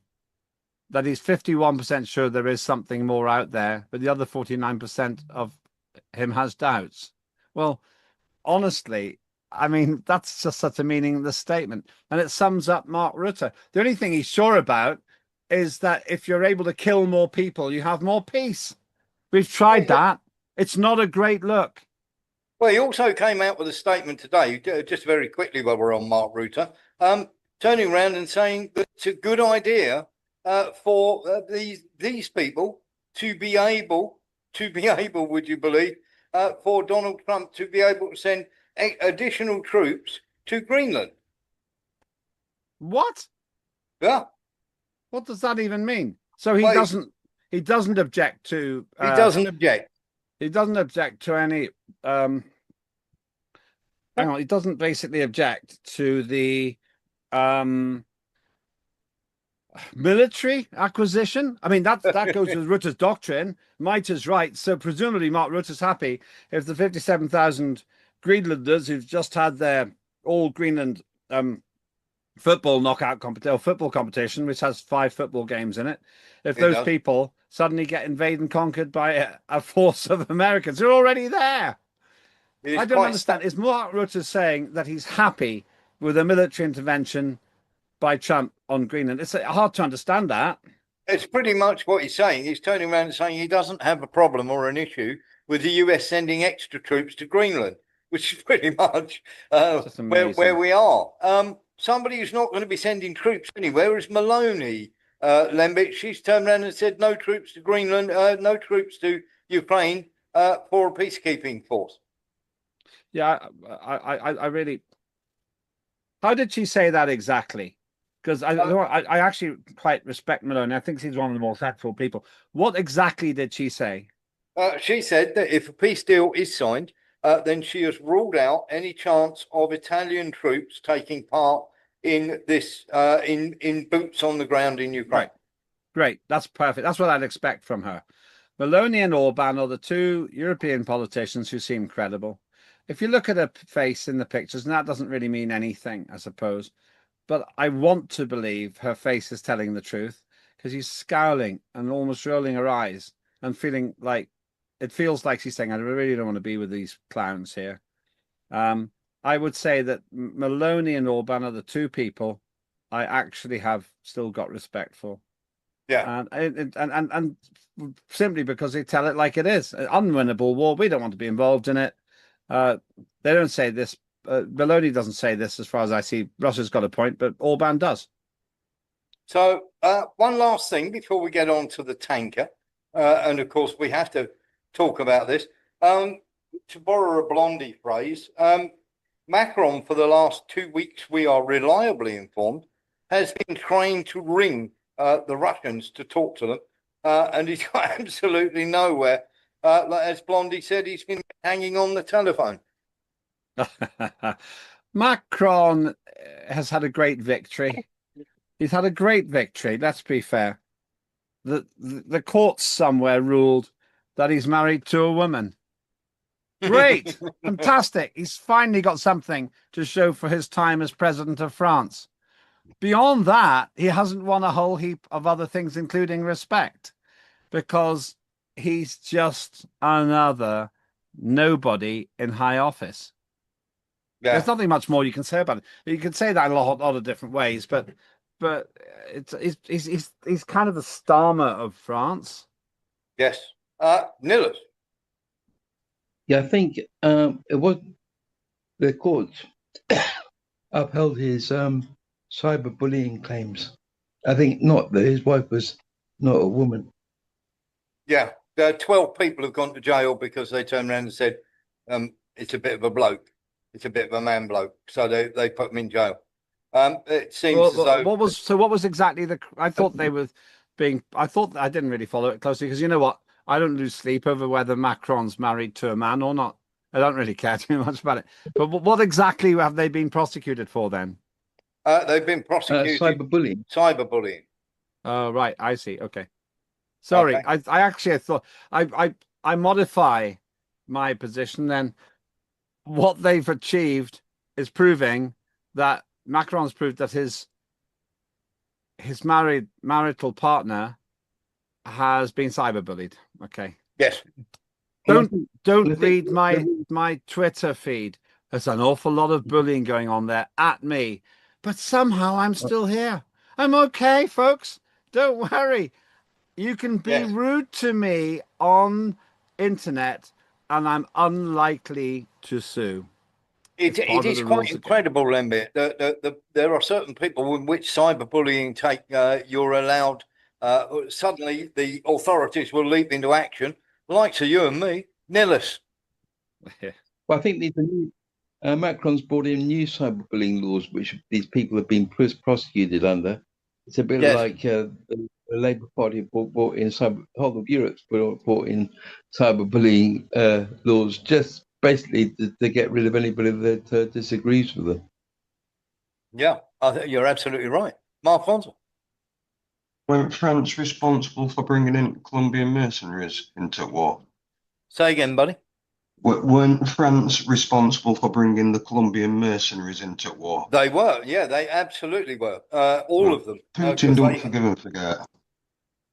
that he's 51% sure there is something more out there, but the other 49% of him has doubts. Well, honestly, I mean, that's just such a meaningless statement. And it sums up Mark Rutte. The only thing he's sure about is that if you're able to kill more people, you have more peace. We've tried that. It's not a great look. Well, he also came out with a statement today, just very quickly while we're on Mark Rutte, turning around and saying that it's a good idea for these people to be able, would you believe, for Donald Trump to be able to send additional troops to Greenland. What? Yeah. What does that even mean? So he Well, doesn't object to he doesn't object. He doesn't object to any hang on, he doesn't basically object to the military acquisition. I mean, that goes with Rutte's doctrine. Might is right. So presumably Mark Rutte's happy if the 57,000 Greenlanders who've just had their all Greenland football competition, which has 5 football games in it, if those people suddenly get invaded and conquered by a force of Americans who are already there. I don't understand. Is Mark Rutte saying that he's happy with a military intervention by Trump on Greenland? It's hard to understand that. It's pretty much what he's saying. He's turning around and saying he doesn't have a problem or an issue with the US sending extra troops to Greenland, which is pretty much where we are. Somebody who's not going to be sending troops anywhere is Maloney. Lembit, she's turned around and said no troops to Greenland, no troops to Ukraine for a peacekeeping force. Yeah, I really. How did she say that exactly? Because I actually quite respect Maloney. I think she's one of the more thoughtful people. What exactly did she say? She said that if a peace deal is signed, then she has ruled out any chance of Italian troops taking part in this in boots on the ground in Ukraine. Right. Great. That's perfect. That's what I'd expect from her. Maloney and Orban are the 2 European politicians who seem credible. If you look at her face in the pictures, and that doesn't really mean anything, I suppose, but I want to believe her face is telling the truth because she's scowling and almost rolling her eyes and feeling like it feels like she's saying, I really don't want to be with these clowns here. I would say that Maloney and Orban are the 2 people I actually have still got respect for. Yeah. And simply because they tell it like it is. An unwinnable war. We don't want to be involved in it. They don't say this. Maloney doesn't say this as far as I see. Russia's got a point, but Orban does. So one last thing before we get on to the tanker. And of course, we have to talk about this. To borrow a Blondie phrase, Macron, for the last 2 weeks, we are reliably informed, has been trying to ring the Russians to talk to them. And he's got absolutely nowhere. As Blondie said, he's been hanging on the telephone. Macron has had a great victory. He's had a great victory. Let's be fair. The courts somewhere ruled that he's married to a woman. Great. Fantastic. He's finally got something to show for his time as president of France. Beyond that, he hasn't won a whole heap of other things, including respect, because he's just another nobody in high office. Yeah. There's nothing much more you can say about it. You can say that in a lot of different ways, but he's kind of the Starmer of France. Yes. Nilus. Yeah, I think it was the court upheld his cyberbullying claims. I think not that his wife was not a woman. Yeah, 12 people have gone to jail because they turned around and said it's a bit of a bloke, it's a bit of a man bloke, so they put him in jail. It seems as though what was exactly the? I thought they were being. I thought I didn't really follow it closely because you know what? I don't lose sleep over whether Macron's married to a man or not. I don't really care too much about it. But what exactly have they been prosecuted for then? They've been prosecuted cyberbullying. Cyberbullying. Oh, right. I see. Okay. Sorry. Okay. I actually thought I modify my position then. What they've achieved is proving that Macron's proved that his marital partner has been cyberbullied. Okay. Yes. Don't read my Twitter feed. There's an awful lot of bullying going on there at me, but somehow I'm still here. I'm okay, folks. Don't worry. You can be Yes. rude to me on internet, and I'm unlikely to sue. It is quite incredible, Lembit. There are certain people in which cyberbullying you're allowed. Suddenly, the authorities will leap into action, likes of you and me, Nillis. Well, I think these are new, Macron's brought in new cyberbullying laws, which these people have been prosecuted under. It's a bit like the Labour Party brought in the whole of Europe's brought in cyberbullying laws, just basically to get rid of anybody that disagrees with them. Yeah, I think you're absolutely right, Mark Fonzel. Weren't France responsible for bringing in Colombian mercenaries into war? Say again, buddy. Weren't France responsible for bringing the Colombian mercenaries into war? They were, yeah, they absolutely were. All of them. Putin don't forgive and forget.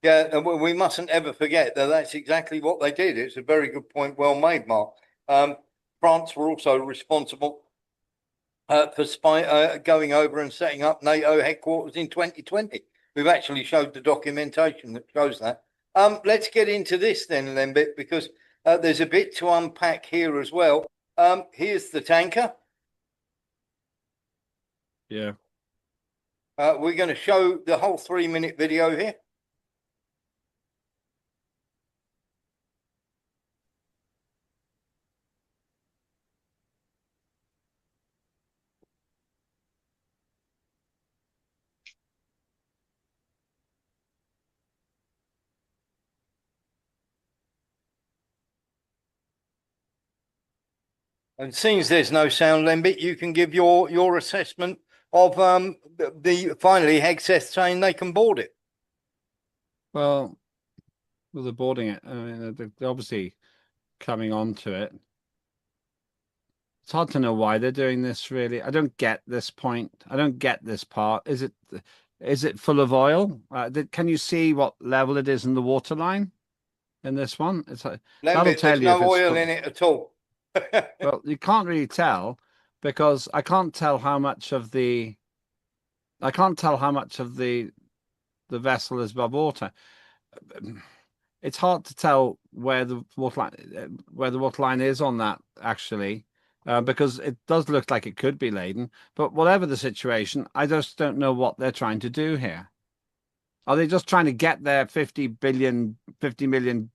Yeah, and we mustn't ever forget that that's exactly what they did. It's a very good point, well made, Mark. France were also responsible for going over and setting up NATO headquarters in 2020. We've actually showed the documentation that shows that. Let's get into this then, Lembit, because there's a bit to unpack here as well. Here's the tanker. Yeah. We're going to show the whole 3-minute video here. And since there's no sound, Lembit, you can give your assessment of finally Hegseth saying they can board it. Well, they're boarding it. I mean, they're obviously coming on to it. It's hard to know why they're doing this, really. I don't get this point. I don't get this part. Is it full of oil? Can you see what level it is in the waterline in this one? That'll tell there's you if no it's oil in it at all. Well, you can't really tell because I can't tell how much of the vessel is above water. It's hard to tell where the waterline is on that actually, because it does look like it could be laden. But whatever the situation, I just don't know what they're trying to do here. Are they just trying to get their 50 million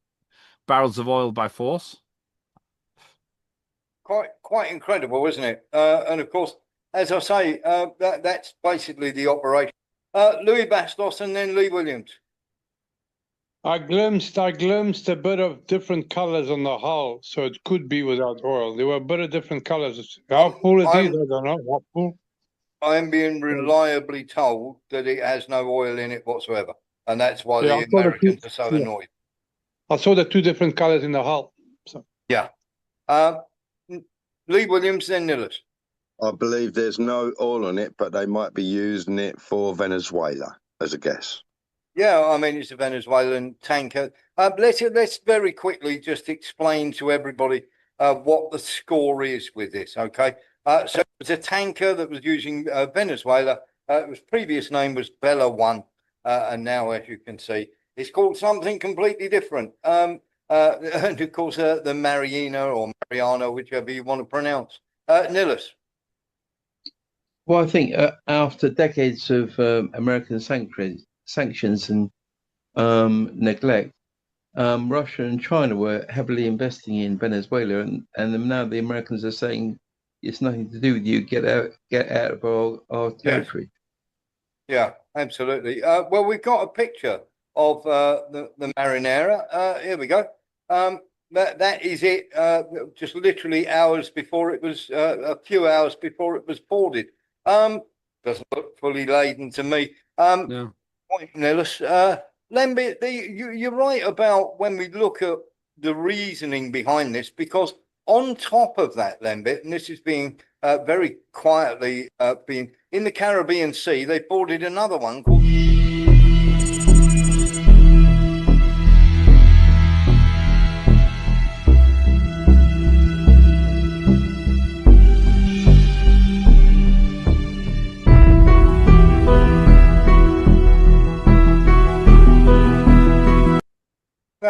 barrels of oil by force? Quite incredible, isn't it? And of course, as I say, that's basically the operation. Louis Bastos and then Lee Williams. I glimpsed a bit of different colors on the hull, so it could be without oil. There were a bit of different colors. How full it is, I don't know. How full? I am being reliably told that it has no oil in it whatsoever, and that's why the Americans are so annoyed. I saw the two different colors in the hull. So. Yeah. Lee Williams, then Nillis. I believe there's no oil on it, but they might be using it for Venezuela, as a guess. Yeah, I mean, it's a Venezuelan tanker. Let's very quickly just explain to everybody what the score is with this, okay? So it's a tanker that was using Venezuela. Its previous name was Bella 1, and now, as you can see, it's called something completely different. And of course, the Mariana, whichever you want to pronounce. Nillis. Well, I think after decades of American sanctions and neglect, Russia and China were heavily investing in Venezuela, and now the Americans are saying it's nothing to do with you. Get out of our territory. Yeah, absolutely. Well, we've got a picture of the Marinera. Here we go. That is it. Just literally hours before it was, a few hours before it was boarded. Doesn't look fully laden to me. No. Nillis, Lembit, you're right about when we look at the reasoning behind this, because on top of that, Lembit, and this is being very quietly being in the Caribbean Sea, they boarded another one called.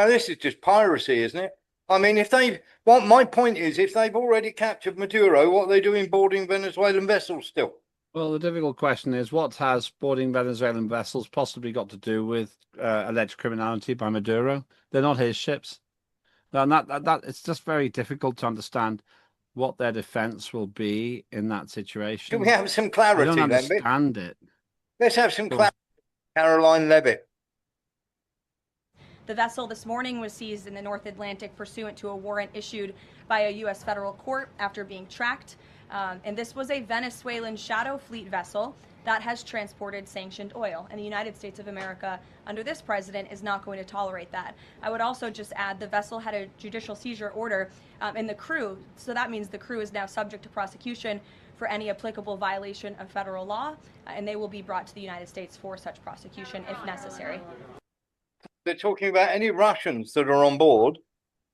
Now, this is just piracy, isn't it? I mean, what my point is, if they've already captured Maduro, what are they doing boarding Venezuelan vessels still? Well, the difficult question is, what has boarding Venezuelan vessels possibly got to do with alleged criminality by Maduro? They're not his ships. And that it's just very difficult to understand what their defense will be in that situation. Can we have some clarity, I don't Levitt? understand it. Let's have some clarity, Caroline Levitt. The vessel this morning was seized in the North Atlantic pursuant to a warrant issued by a U.S. federal court after being tracked. And this was a Venezuelan shadow fleet vessel that has transported sanctioned oil. And the United States of America, under this president, is not going to tolerate that. I would also just add the vessel had a judicial seizure order and the crew. So that means the crew is now subject to prosecution for any applicable violation of federal law. And they will be brought to the United States for such prosecution if necessary. They're talking about any Russians that are on board,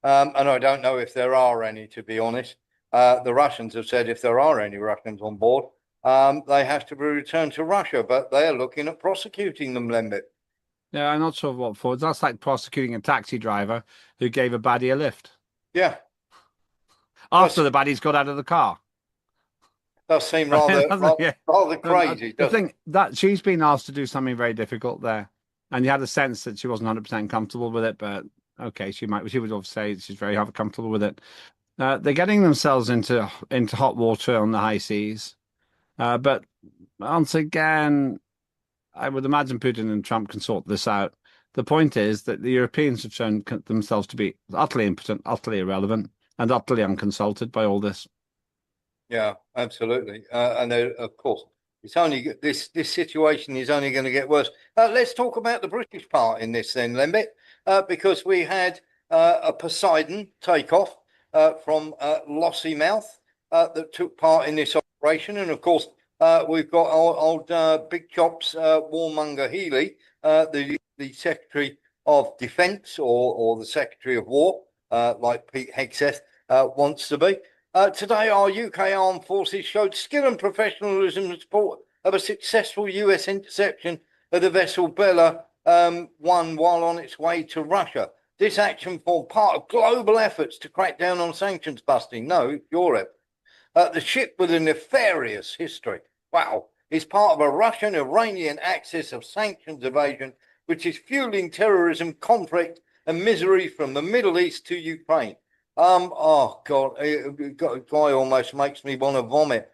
and I don't know if there are any, to be honest. The Russians have said if there are any Russians on board, they have to be returned to Russia, but they are looking at prosecuting them, Lembit. Yeah, I'm not sure what for. That's like prosecuting a taxi driver who gave a baddie a lift. Yeah. After the baddie's got out of the car. Does seem rather crazy. The thing that she's been asked to do something very difficult there. And you had a sense that she wasn't 100% comfortable with it, but okay, she would have said she's very comfortable with it. They're getting themselves into hot water on the high seas. But once again, I would imagine Putin and Trump can sort this out. The point is that the Europeans have shown themselves to be utterly impotent, utterly irrelevant, and utterly unconsulted by all this. Yeah, absolutely. And of course, it's only this situation is only going to get worse. Let's talk about the British part in this then, Lembit, because we had a Poseidon takeoff from Lossiemouth that took part in this operation. And of course, we've got old Big Chops Warmonger Healy, the Secretary of Defence or the Secretary of War, like Pete Hegseth wants to be. Today, our UK Armed Forces showed skill and professionalism in support of a successful US interception of the vessel Bella 1 while on its way to Russia. This action formed part of global efforts to crack down on sanctions busting. No, Europe. The ship with a nefarious history, is part of a Russian-Iranian axis of sanctions evasion, which is fueling terrorism, conflict, and misery from the Middle East to Ukraine. Oh God, a guy almost makes me want to vomit.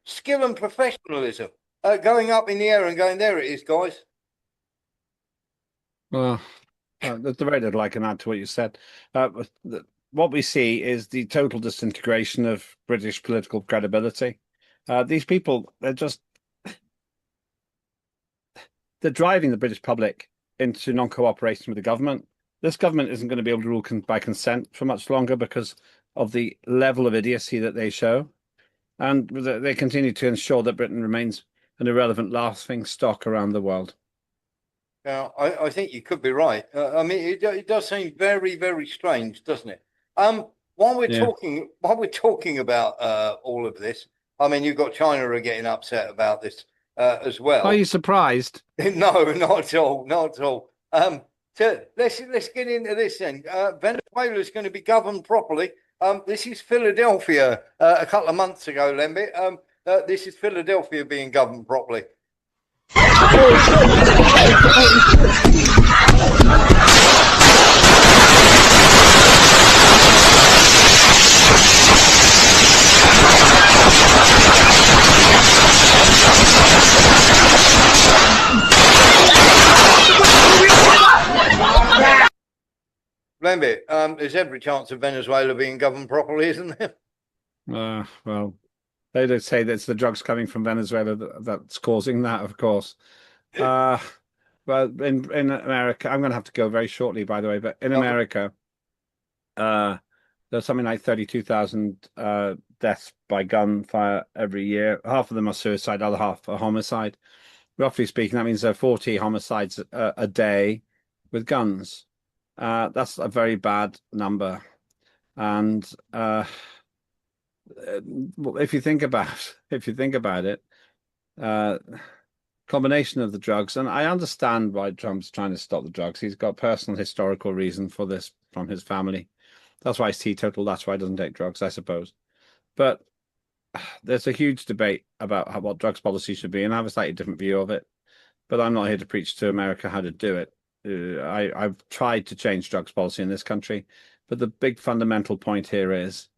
Skill and professionalism, going up in the air and going, there it is, guys. Well, there's very little I can add to what you said. What we see is the total disintegration of British political credibility. These people, they're driving the British public into non-cooperation with the government. This government isn't going to be able to rule by consent for much longer because of the level of idiocy that they show. And they continue to ensure that Britain remains an irrelevant laughing stock around the world. Now, I think you could be right. I mean, it does seem very, very strange, doesn't it? While we're talking about all of this, I mean, you've got China are getting upset about this as well. Are you surprised? No, not at all, not at all. So let's get into this then. Venezuela is going to be governed properly. This is Philadelphia a couple of months ago, Lembit. This is Philadelphia being governed properly. Lembit, there's every chance of Venezuela being governed properly, isn't there? Well, they don't say that it's the drugs coming from Venezuela that's causing that, of course. Well, in America, I'm going to have to go very shortly, by the way, but in America, there's something like 32,000 deaths by gunfire every year. Half of them are suicide, other half are homicide. Roughly speaking, that means there are 40 homicides a day with guns. That's a very bad number. And if you think about it, combination of the drugs. And I understand why Trump's trying to stop the drugs. He's got personal historical reason for this from his family. That's why he's teetotal. That's why he doesn't take drugs, I suppose. But there's a huge debate about what drugs policy should be, and I have a slightly different view of it. But I'm not here to preach to America how to do it. I've tried to change drugs policy in this country, but the big fundamental point here is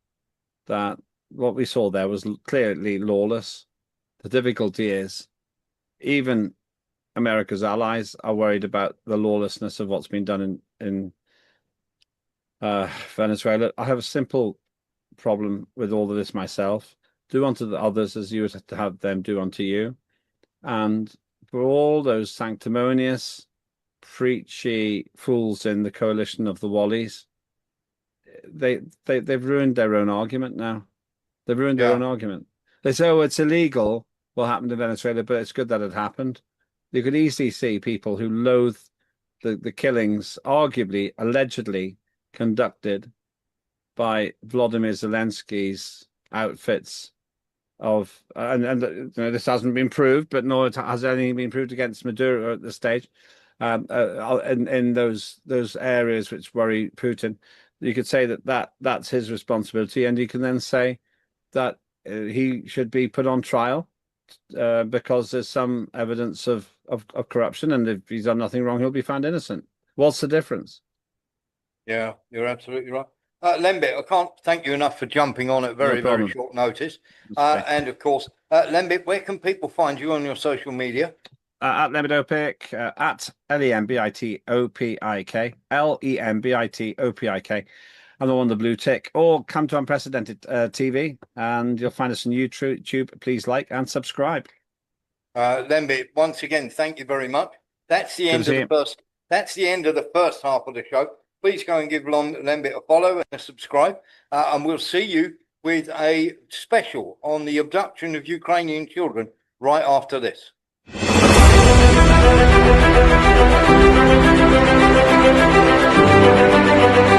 that what we saw there was clearly lawless. The difficulty is even America's allies are worried about the lawlessness of what's been done in Venezuela. I have a simple problem with all of this myself. Do unto the others as you would have to have them do unto you. And for all those sanctimonious, preachy fools in the coalition of the Wallies, they've ruined their own argument now. They've ruined their own argument. They say, oh, it's illegal what happened in Venezuela, but it's good that it happened. You could easily see people who loathe the killings, arguably, allegedly conducted by Vladimir Zelensky's outfits of, and you know, this hasn't been proved, but nor has anything been proved against Maduro at this stage. In those areas which worry Putin, you could say that's his responsibility, and you can then say that he should be put on trial because there's some evidence of corruption, and if he's done nothing wrong, he'll be found innocent. What's the difference? Yeah, you're absolutely right. Lembit, I can't thank you enough for jumping on at very short notice. And of course, Lembit, where can people find you on your social media? At Lembitopic, at LEMBITOPIK, LEMBITOPIK. I'm the one with the blue tick. Or come to Unprecedented TV, and you'll find us on YouTube. Please like and subscribe. Lembit, once again, thank you very much. That's the end of the first. That's the end of the first half of the show. Please go and give Lembit a follow and a subscribe, and we'll see you with a special on the abduction of Ukrainian children right after this. Thank you.